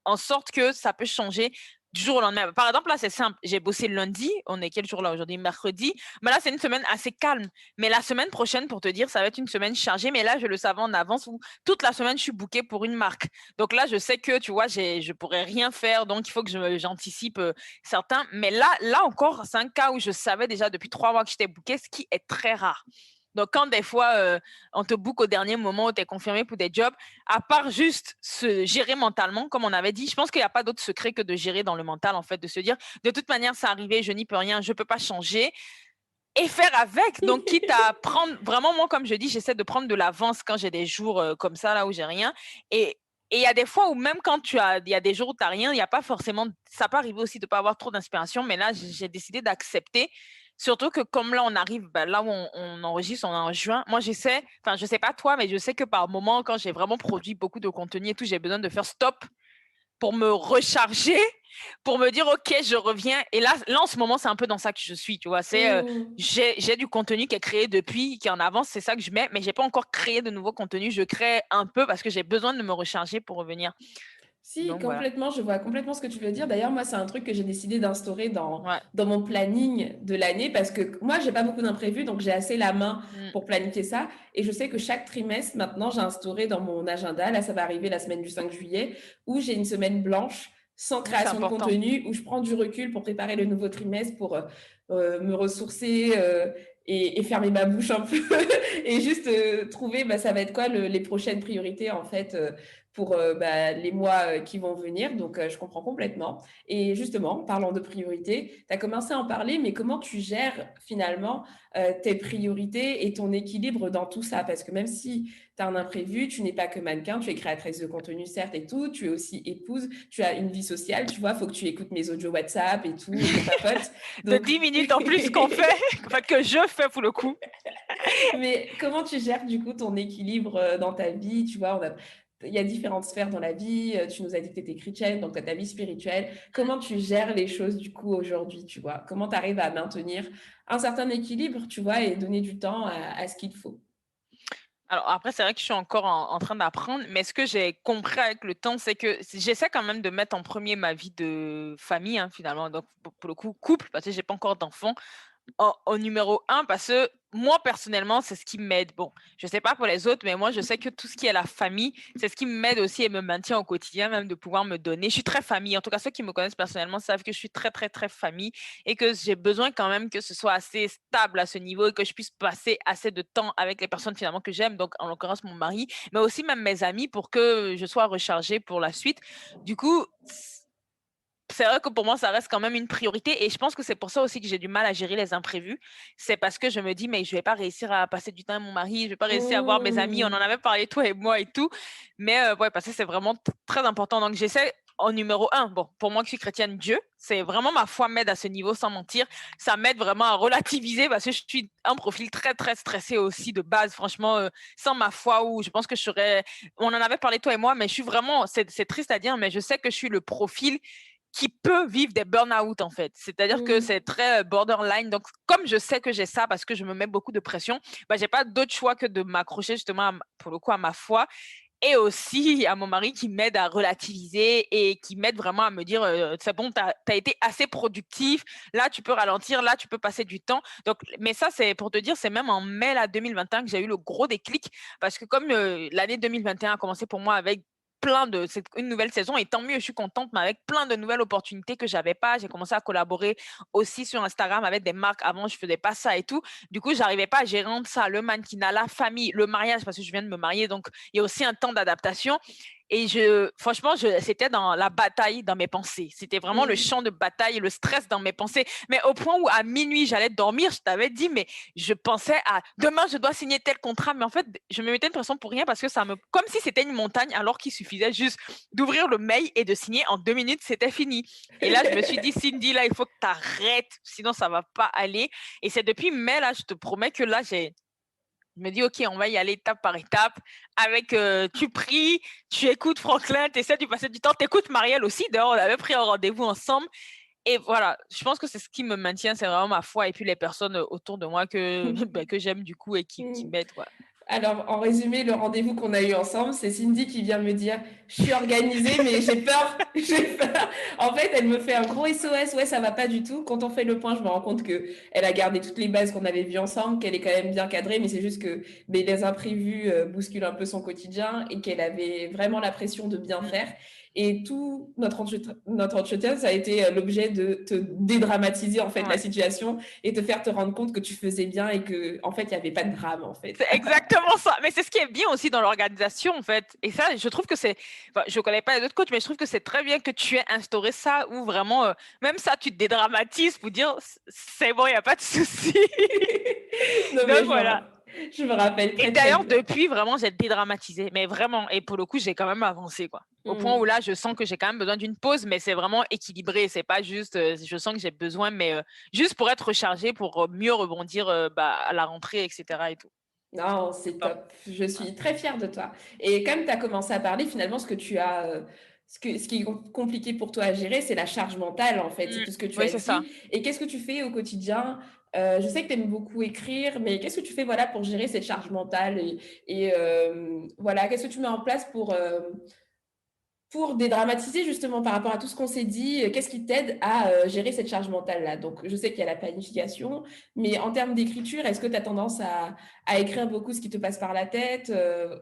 en sorte que ça peut changer du jour au lendemain. Par exemple, là, c'est simple. J'ai bossé lundi. On est quel jour là aujourd'hui? Mercredi. Mais là, c'est une semaine assez calme. Mais la semaine prochaine, pour te dire, ça va être une semaine chargée. Mais là, je le savais en avance où toute la semaine, je suis bookée pour une marque. Donc là, je sais que, tu vois, je pourrais rien faire. Donc, il faut que j'anticipe certains. Mais là encore, c'est un cas où je savais déjà depuis 3 mois que j'étais bookée, ce qui est très rare. Donc, quand des fois, on te book au dernier moment où tu es confirmé pour des jobs, à part juste se gérer mentalement, comme on avait dit, je pense qu'il n'y a pas d'autre secret que de gérer dans le mental, en fait, de se dire, de toute manière, c'est arrivé, je n'y peux rien, je ne peux pas changer, et faire avec. Donc, quitte à prendre, vraiment, moi, comme je dis, j'essaie de prendre de l'avance quand j'ai des jours comme ça, là où j'ai rien, et Et il y a des fois où même quand il y a des jours où tu n'as rien, il y a pas forcément, ça peut arriver aussi de ne pas avoir trop d'inspiration, mais là, j'ai décidé d'accepter. Surtout que comme là, on arrive, là où on enregistre, on est en juin. Moi, j'essaie, enfin, je sais pas toi, mais je sais que par moment, quand j'ai vraiment produit beaucoup de contenu et tout, j'ai besoin de faire stop pour me recharger, pour me dire, OK, je reviens. Et là, en ce moment, c'est un peu dans ça que je suis, tu vois. C'est, j'ai du contenu qui est créé depuis, qui est en avance, c'est ça que je mets, mais j'ai pas encore créé de nouveaux contenus. Je crée un peu parce que j'ai besoin de me recharger pour revenir. Si, Donc, voilà. complètement, je vois complètement ce que tu veux dire. D'ailleurs, moi, c'est un truc que j'ai décidé d'instaurer Ouais. dans mon planning de l'année parce que moi, j'ai pas beaucoup d'imprévus, donc j'ai assez la main pour planifier ça. Et je sais que chaque trimestre, maintenant, j'ai instauré dans mon agenda, là, ça va arriver la semaine du 5 juillet, où j'ai une semaine blanche sans C'est création de important. contenu, où je prends du recul pour préparer le nouveau trimestre, pour me ressourcer et fermer ma bouche un peu et juste trouver, ça va être quoi les prochaines priorités, en fait, pour les mois qui vont venir. Donc, je comprends complètement. Et justement, parlant de priorités, tu as commencé à en parler, mais comment tu gères finalement tes priorités et ton équilibre dans tout ça? Parce que même si tu as un imprévu, tu n'es pas que mannequin, tu es créatrice de contenu, certes, et tout, tu es aussi épouse, tu as une vie sociale, tu vois, il faut que tu écoutes mes audios WhatsApp et tout, qu'on papote. De Donc... 10 minutes en plus qu'on fait, enfin, que je fais pour le coup. Mais comment tu gères du coup ton équilibre dans ta vie? Tu vois, il y a différentes sphères dans la vie. Tu nous as dit que tu étais chrétienne, donc tu as ta vie spirituelle. Comment tu gères les choses du coup aujourd'hui, tu vois? Comment tu arrives à maintenir un certain équilibre, tu vois, et donner du temps à ce qu'il faut? Alors après, c'est vrai que je suis encore en train d'apprendre, mais ce que j'ai compris avec le temps, c'est que j'essaie quand même de mettre en premier ma vie de famille, hein, finalement, donc pour le coup, couple, parce que j'ai pas encore d'enfant. Au numéro un, parce que moi, personnellement, c'est ce qui m'aide. Bon, je sais pas pour les autres, mais moi, je sais que tout ce qui est la famille, c'est ce qui m'aide aussi et me maintient au quotidien, même de pouvoir me donner. Je suis très famille. En tout cas, ceux qui me connaissent personnellement savent que je suis très, très, très famille et que j'ai besoin quand même que ce soit assez stable à ce niveau et que je puisse passer assez de temps avec les personnes finalement que j'aime, donc en l'occurrence mon mari, mais aussi même mes amis pour que je sois rechargée pour la suite. Du coup, c'est vrai que pour moi, ça reste quand même une priorité et je pense que c'est pour ça aussi que j'ai du mal à gérer les imprévus. C'est parce que je me dis, mais je vais pas réussir à passer du temps avec mon mari, je vais pas réussir à voir mes amis. On en Mmh. avait parlé, toi et moi et tout. Mais ouais, parce que c'est vraiment très important. Donc, j'essaie en numéro un. Bon, pour moi qui suis chrétienne, Dieu, c'est vraiment ma foi m'aide à ce niveau, sans mentir. Ça m'aide vraiment à relativiser parce que je suis un profil très, très stressé aussi de base. Franchement, sans ma foi, où je pense que je serais. On en avait parlé, toi et moi, mais je suis vraiment. C'est triste à dire, mais je sais que je suis le profil qui peut vivre des burn-out en fait. C'est-à-dire que Mmh. c'est très borderline. Donc, comme je sais que j'ai ça parce que je me mets beaucoup de pression, bah, j'ai pas d'autre choix que de m'accrocher justement pour le coup à ma foi et aussi à mon mari qui m'aide à relativiser et qui m'aide vraiment à me dire c'est bon, tu as été assez productif, là tu peux ralentir, là tu peux passer du temps. Donc, mais ça, c'est pour te dire, c'est même en mai là, 2021 que j'ai eu le gros déclic parce que comme l'année 2021 a commencé pour moi avec c'est une nouvelle saison et tant mieux, je suis contente, mais avec plein de nouvelles opportunités que j'avais pas. J'ai commencé à collaborer aussi sur Instagram avec des marques. Avant, je faisais pas ça et tout. Du coup, j'arrivais pas à gérer ça, le mannequinat, la famille, le mariage, parce que je viens de me marier. Donc, il y a aussi un temps d'adaptation. Et franchement, c'était dans la bataille dans mes pensées. C'était vraiment le Mmh. champ de bataille, le stress dans mes pensées. Mais au point où à minuit, j'allais dormir, je t'avais dit, mais je pensais à demain, je dois signer tel contrat. Mais en fait, je me mettais une pression pour rien parce que comme si c'était une montagne, alors qu'il suffisait juste d'ouvrir le mail et de signer en 2 minutes, c'était fini. Et là, je me suis dit, Cindy, là, il faut que tu arrêtes, sinon ça va pas aller. Et c'est depuis mai, là, je te promets que là, je me dis, OK, on va y aller étape par étape. Avec, tu pries, tu écoutes Franklin, tu essaies de passer du temps, tu écoutes Marielle aussi. D'ailleurs, on avait pris un rendez-vous ensemble. Et voilà, je pense que c'est ce qui me maintient, c'est vraiment ma foi et puis les personnes autour de moi que j'aime du coup et qui Mmh. m'aident. Quoi. Alors, en résumé, le rendez-vous qu'on a eu ensemble, c'est Cindy qui vient me dire, je suis organisée, mais j'ai peur, j'ai peur. En fait, elle me fait un gros SOS, ouais, ça va pas du tout. Quand on fait le point, je me rends compte que elle a gardé toutes les bases qu'on avait vues ensemble, qu'elle est quand même bien cadrée, mais c'est juste que les imprévus bousculent un peu son quotidien et qu'elle avait vraiment la pression de bien Mm. faire. Et tout notre entretien, ça a été l'objet de te dédramatiser en fait la Ouais. situation et te faire te rendre compte que tu faisais bien et que en fait il y avait pas de drame en fait. C'est exactement ça. Mais c'est ce qui est bien aussi dans l'organisation, en fait. Et ça, je trouve que enfin, je connais pas les autres coachs, mais je trouve que c'est très bien que tu aies instauré ça où vraiment, même ça, tu te dédramatises pour dire c'est bon, il n'y a pas de souci. Non, Donc mais voilà. Je me rappelle Et très, très d'ailleurs, bien. depuis, vraiment, j'ai dédramatisé. Mais vraiment, et pour le coup, j'ai quand même avancé, quoi. Au point où Mmh. là, je sens que j'ai quand même besoin d'une pause, mais c'est vraiment équilibré. C'est pas juste, je sens que j'ai besoin, mais juste pour être rechargée, pour mieux rebondir à la rentrée, etc. et tout. Non, C'est c'est pas. top. Je Ouais. suis très fière de toi et comme tu as commencé à parler, finalement, ce que tu as, ce qui est compliqué pour toi à gérer, c'est la charge mentale, en fait. C'est Mm. tout ce que tu Oui, as c'est ça. dit et qu'est-ce que tu fais au quotidien? Je sais que tu aimes beaucoup écrire, mais qu'est-ce que tu fais, voilà, pour gérer cette charge mentale et voilà, qu'est-ce que tu mets en place pour dédramatiser justement par rapport à tout ce qu'on s'est dit, qu'est-ce qui t'aide à gérer cette charge mentale-là? Donc, je sais qu'il y a la planification, mais en termes d'écriture, est-ce que tu as tendance à écrire beaucoup ce qui te passe par la tête?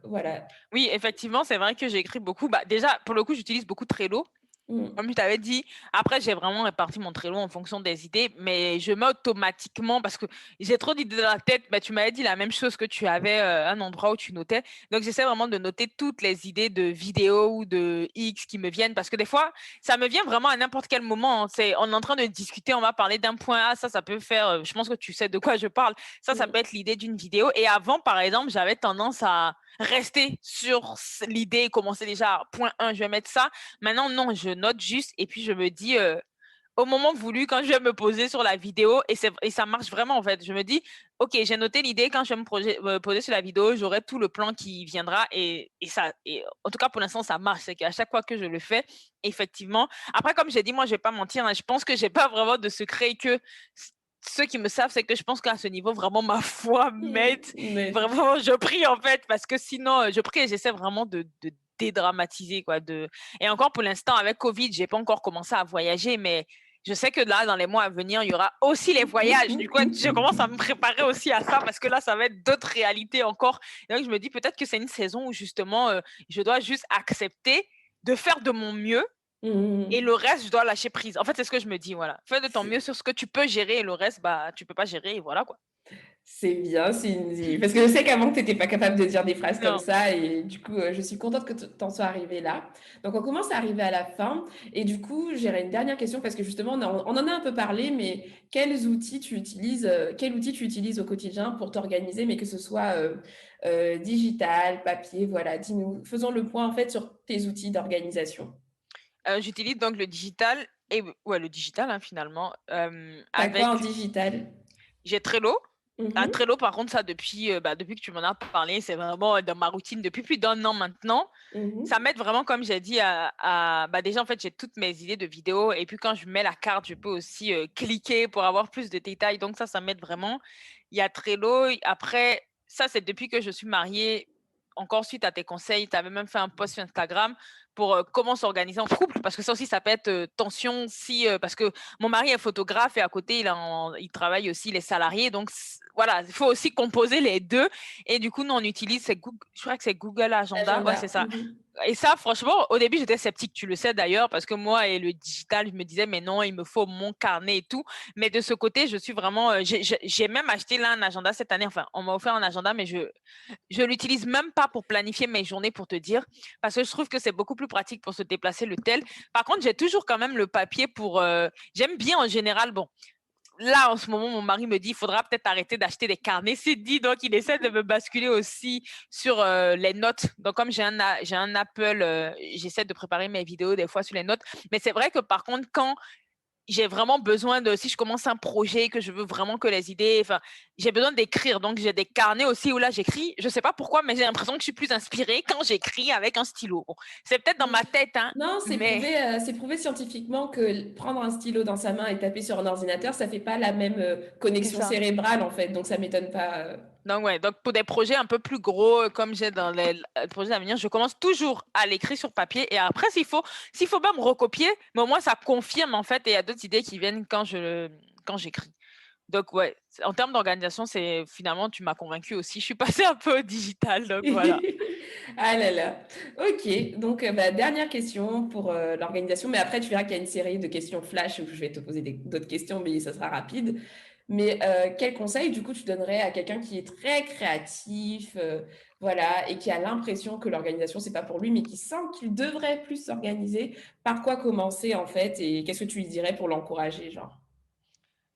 Voilà. Oui, effectivement, c'est vrai que j'ai écrit beaucoup. Bah, déjà, pour le coup, j'utilise beaucoup Trello. Mmh. Comme je t'avais dit, après, j'ai vraiment réparti mon Trello en fonction des idées, mais je mets automatiquement parce que j'ai trop d'idées dans la tête. Bah, tu m'avais dit la même chose que tu avais un endroit où tu notais. Donc, j'essaie vraiment de noter toutes les idées de vidéos ou de X qui me viennent parce que des fois, ça me vient vraiment à n'importe quel moment. On est en train de discuter, on va parler d'un point A, ça peut faire, je pense que tu sais de quoi je parle. Ça peut Mmh. être l'idée d'une vidéo. Et avant, par exemple, j'avais tendance à rester sur l'idée et commencer déjà, point 1, je vais mettre ça. Maintenant, non, je note juste et puis je me dis au moment voulu, quand je vais me poser sur la vidéo, et ça marche vraiment en fait. Je me dis, ok, j'ai noté l'idée, quand je vais me poser sur la vidéo, j'aurai tout le plan qui viendra et en tout cas pour l'instant, ça marche. C'est qu'à chaque fois que je le fais, effectivement. Après, comme j'ai dit, moi, je vais pas mentir, hein, je pense que j'ai pas vraiment de secret que ceux qui me savent, c'est que je pense qu'à ce niveau, vraiment, ma foi m'aide. Mais Vraiment, je prie en fait, parce que sinon, je prie et j'essaie vraiment de dédramatiser, quoi. Et encore pour l'instant, avec Covid, j'ai pas encore commencé à voyager, mais je sais que là, dans les mois à venir, il y aura aussi les voyages. Du coup, je commence à me préparer aussi à ça parce que là, ça va être d'autres réalités encore. Et donc, je me dis peut-être que c'est une saison où justement, je dois juste accepter de faire de mon mieux et mmh. le reste, je dois lâcher prise. En fait, c'est ce que je me dis, voilà. Fais de ton C'est mieux sur ce que tu peux gérer et le reste, bah, tu peux pas gérer et voilà, quoi. c'est bien, Cindy. Parce que je sais qu'avant, tu étais pas capable de dire des phrases comme Non. ça et du coup, je suis contente que tu en sois arrivée là. Donc on commence à arriver à la fin et du coup, j'aurais une dernière question parce que justement, on en a un peu parlé, mais quel outil tu utilises au quotidien pour t'organiser, mais que ce soit, digital, papier, voilà, dis-nous. Faisons le point, en fait, sur tes outils d'organisation. J'utilise donc le digital et ouais, le digital, hein, finalement, Tu quoi en avec digital? j'ai Trello. Ah, Mmh. Trello, par contre, ça, depuis que tu m'en as parlé, c'est vraiment dans ma routine depuis plus d'un an maintenant. Ça Mmh. m'aide vraiment, comme j'ai dit, bah, déjà, en fait, j'ai toutes mes idées de vidéos et puis quand je mets la carte, je peux aussi cliquer pour avoir plus de détails. Donc ça m'aide vraiment. Il y a Trello. Après, ça, c'est depuis que je suis mariée. Encore suite à tes conseils, tu avais même fait un post sur Instagram pour comment s'organiser en couple, parce que ça aussi, ça peut être tension si, parce que mon mari est photographe et à côté, il travaille aussi les salariés. Donc voilà, il faut aussi composer les deux. Et du coup, nous, on utilise, je crois que c'est Google Agenda. Ouais, c'est Agenda. ça. Mmh. Et ça, franchement, au début, j'étais sceptique, tu le sais d'ailleurs, parce que moi et le digital, je me disais, mais non, il me faut mon carnet et tout. Mais de ce côté, je suis vraiment. J'ai même acheté là un agenda cette année. Enfin, on m'a offert un agenda, mais je l'utilise même pas pour planifier mes journées, pour te dire, parce que je trouve que c'est beaucoup plus pratique pour se déplacer le tel. Par contre, j'ai toujours quand même le papier pour. J'aime bien en général. Bon, là, en ce moment, mon mari me dit, il faudra peut-être arrêter d'acheter des carnets. C'est dit, donc il essaie de me basculer aussi sur les notes. Donc, comme j'ai un Apple, j'essaie de préparer mes vidéos des fois sur les notes. Mais c'est vrai que par contre, quand j'ai vraiment besoin de, si je commence un projet, que je veux vraiment que les idées, enfin, j'ai besoin d'écrire. Donc, j'ai des carnets aussi où là, j'écris. Je sais pas pourquoi, mais j'ai l'impression que je suis plus inspirée quand j'écris avec un stylo. Bon, c'est peut-être dans Mmh. ma tête, hein, Non, mais c'est prouvé scientifiquement que prendre un stylo dans sa main et taper sur un ordinateur, ça fait pas la même, c'est connexion ça. cérébrale, en fait, donc ça m'étonne pas, Donc, ouais, donc pour des projets un peu plus gros, comme j'ai dans les projets à venir, je commence toujours à l'écrire sur papier. Et après, s'il faut pas me recopier, mais au moins ça confirme en fait. Et il y a d'autres idées qui viennent quand j'écris. Donc, ouais, en termes d'organisation, c'est finalement, tu m'as convaincu aussi. Je suis passée un peu au digital, donc voilà. Ah là là. OK, donc bah, dernière question pour, l'organisation, mais après tu verras qu'il y a une série de questions flash où je vais te poser d'autres questions, mais ça sera rapide. Mais, quel conseil du coup tu donnerais à quelqu'un qui est très créatif, voilà et qui a l'impression que l'organisation c'est pas pour lui, mais qui sent qu'il devrait plus s'organiser? Par quoi commencer en fait et qu'est-ce que tu lui dirais pour l'encourager genre?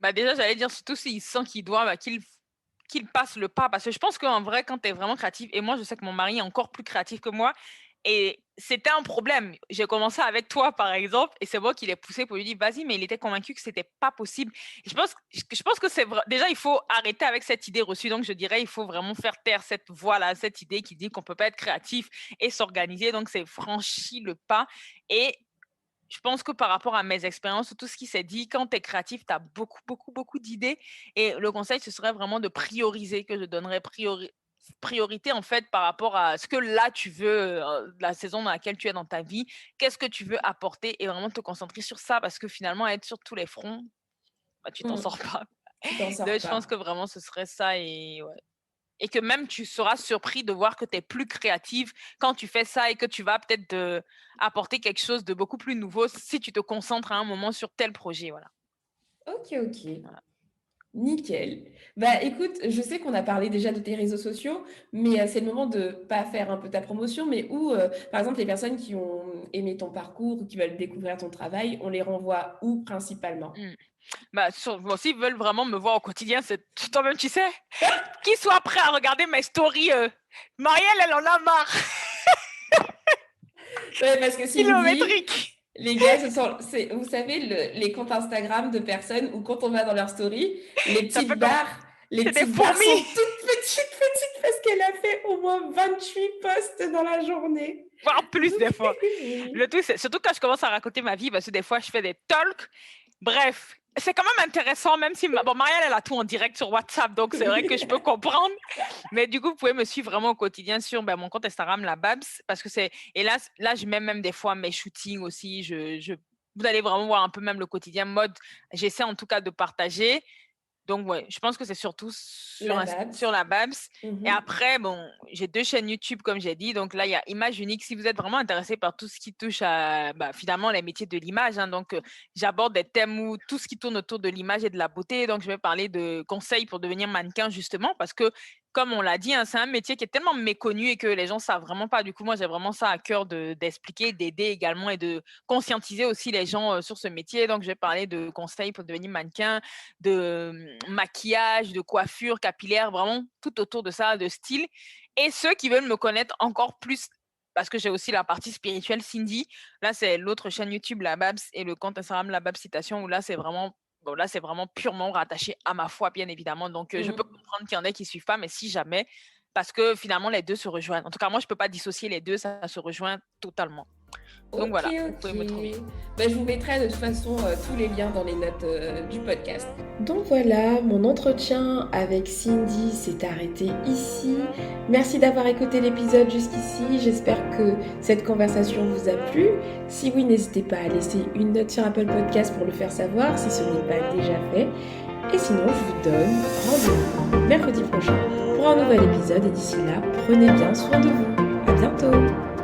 Bah déjà, j'allais dire surtout s'il sent qu'il doit, bah, qu'il passe le pas. Parce que je pense qu'en vrai, quand tu es vraiment créatif, et moi, je sais que mon mari est encore plus créatif que moi, et c'était un problème. J'ai commencé avec toi, par exemple, et c'est moi qui l'ai poussé pour lui dire, vas-y, mais il était convaincu que c'était pas possible. Et je pense que c'est vrai. Déjà, il faut arrêter avec cette idée reçue. Donc, je dirais, il faut vraiment faire taire cette voix-là, cette idée qui dit qu'on peut pas être créatif et s'organiser. Donc, c'est franchi le pas. Et je pense que par rapport à mes expériences, tout ce qui s'est dit, quand tu es créatif, tu as beaucoup, beaucoup, beaucoup d'idées. Et le conseil, ce serait vraiment de prioriser, que je donnerais priorité en fait par rapport à ce que là tu veux, la saison dans laquelle tu es dans ta vie, qu'est-ce que tu veux apporter et vraiment te concentrer sur ça parce que finalement, être sur tous les fronts, bah, tu t'en Mmh. sors pas. Tu t'en Donc, sors je pense que pas. vraiment ce serait ça et que même tu seras surpris de voir que tu es plus créative quand tu fais ça et que tu vas peut-être apporter quelque chose de beaucoup plus nouveau si tu te concentres à un moment sur tel projet. Voilà. OK, OK. Voilà. Nickel. Bah, écoute, je sais qu'on a parlé déjà de tes réseaux sociaux, mais c'est le moment de pas faire un peu ta promotion, mais où, par exemple, les personnes qui ont aimé ton parcours ou qui veulent découvrir ton travail, on les renvoie où principalement? Mm. Bah, moi aussi, ils veulent vraiment me voir au quotidien. C'est toi-même, tu sais, qu'ils soient prêts à regarder mes stories. Marielle, elle en a marre. Ouais, parce que Cindy, Kilométrique. les gars, vous savez, les comptes Instagram de personnes où quand on va dans leur story, Ça fait comme. les C'est des petites barres sont fourmis. toutes petites, petites, parce qu'elle a fait au moins 28 posts dans la journée. Voire plus des fois. Oui. Le tout, c'est surtout quand je commence à raconter ma vie, parce que des fois, je fais des talks. Bref, c'est quand même intéressant, même si Marielle, elle a tout en direct sur WhatsApp, donc c'est vrai que je peux comprendre. Mais du coup, vous pouvez me suivre vraiment au quotidien sur mon compte Instagram, la Babs, parce que c'est. Et là, je mets même des fois mes shootings aussi. Vous allez vraiment voir un peu même le quotidien mode. J'essaie en tout cas de partager. Donc, ouais, je pense que c'est surtout La Babs. sur la Babs. Et Mhm. après, bon, j'ai 2 chaînes YouTube, comme j'ai dit. Donc là, il y a Image Unique. Si vous êtes vraiment intéressé par tout ce qui touche à, finalement, les métiers de l'image, hein, donc j'aborde des thèmes où tout ce qui tourne autour de l'image et de la beauté. Donc, je vais parler de conseils pour devenir mannequin, justement, parce que, comme on l'a dit, hein, c'est un métier qui est tellement méconnu et que les gens ne savent vraiment pas. Du coup, moi, j'ai vraiment ça à cœur d'expliquer, d'aider également et de conscientiser aussi les gens sur ce métier. Donc, je vais parler de conseils pour devenir mannequin, de maquillage, de coiffure capillaire, vraiment tout autour de ça, de style. Et ceux qui veulent me connaître encore plus, parce que j'ai aussi la partie spirituelle, Cindy. Là, c'est l'autre chaîne YouTube, la Babs, et le compte Instagram, la Babs Citation, où là, c'est vraiment. Bon, là, c'est vraiment purement rattaché à ma foi, bien évidemment. Donc, je peux Mhm. comprendre qu'il y en a qui ne suivent pas, mais si jamais, parce que finalement, les deux se rejoignent. En tout cas, moi, je ne peux pas dissocier les deux, ça se rejoint totalement. Donc, Ok, voilà, vous pouvez ok. me trouver. Ben, je vous mettrai de toute façon tous les liens dans les notes du podcast. Donc voilà, mon entretien avec Cindy s'est arrêté ici. Merci d'avoir écouté l'épisode jusqu'ici. J'espère que cette conversation vous a plu. Si oui, n'hésitez pas à laisser une note sur Apple Podcast pour le faire savoir si ce n'est pas déjà fait. Et sinon, je vous donne rendez-vous mercredi prochain pour un nouvel épisode. Et d'ici là, prenez bien soin de vous. À bientôt!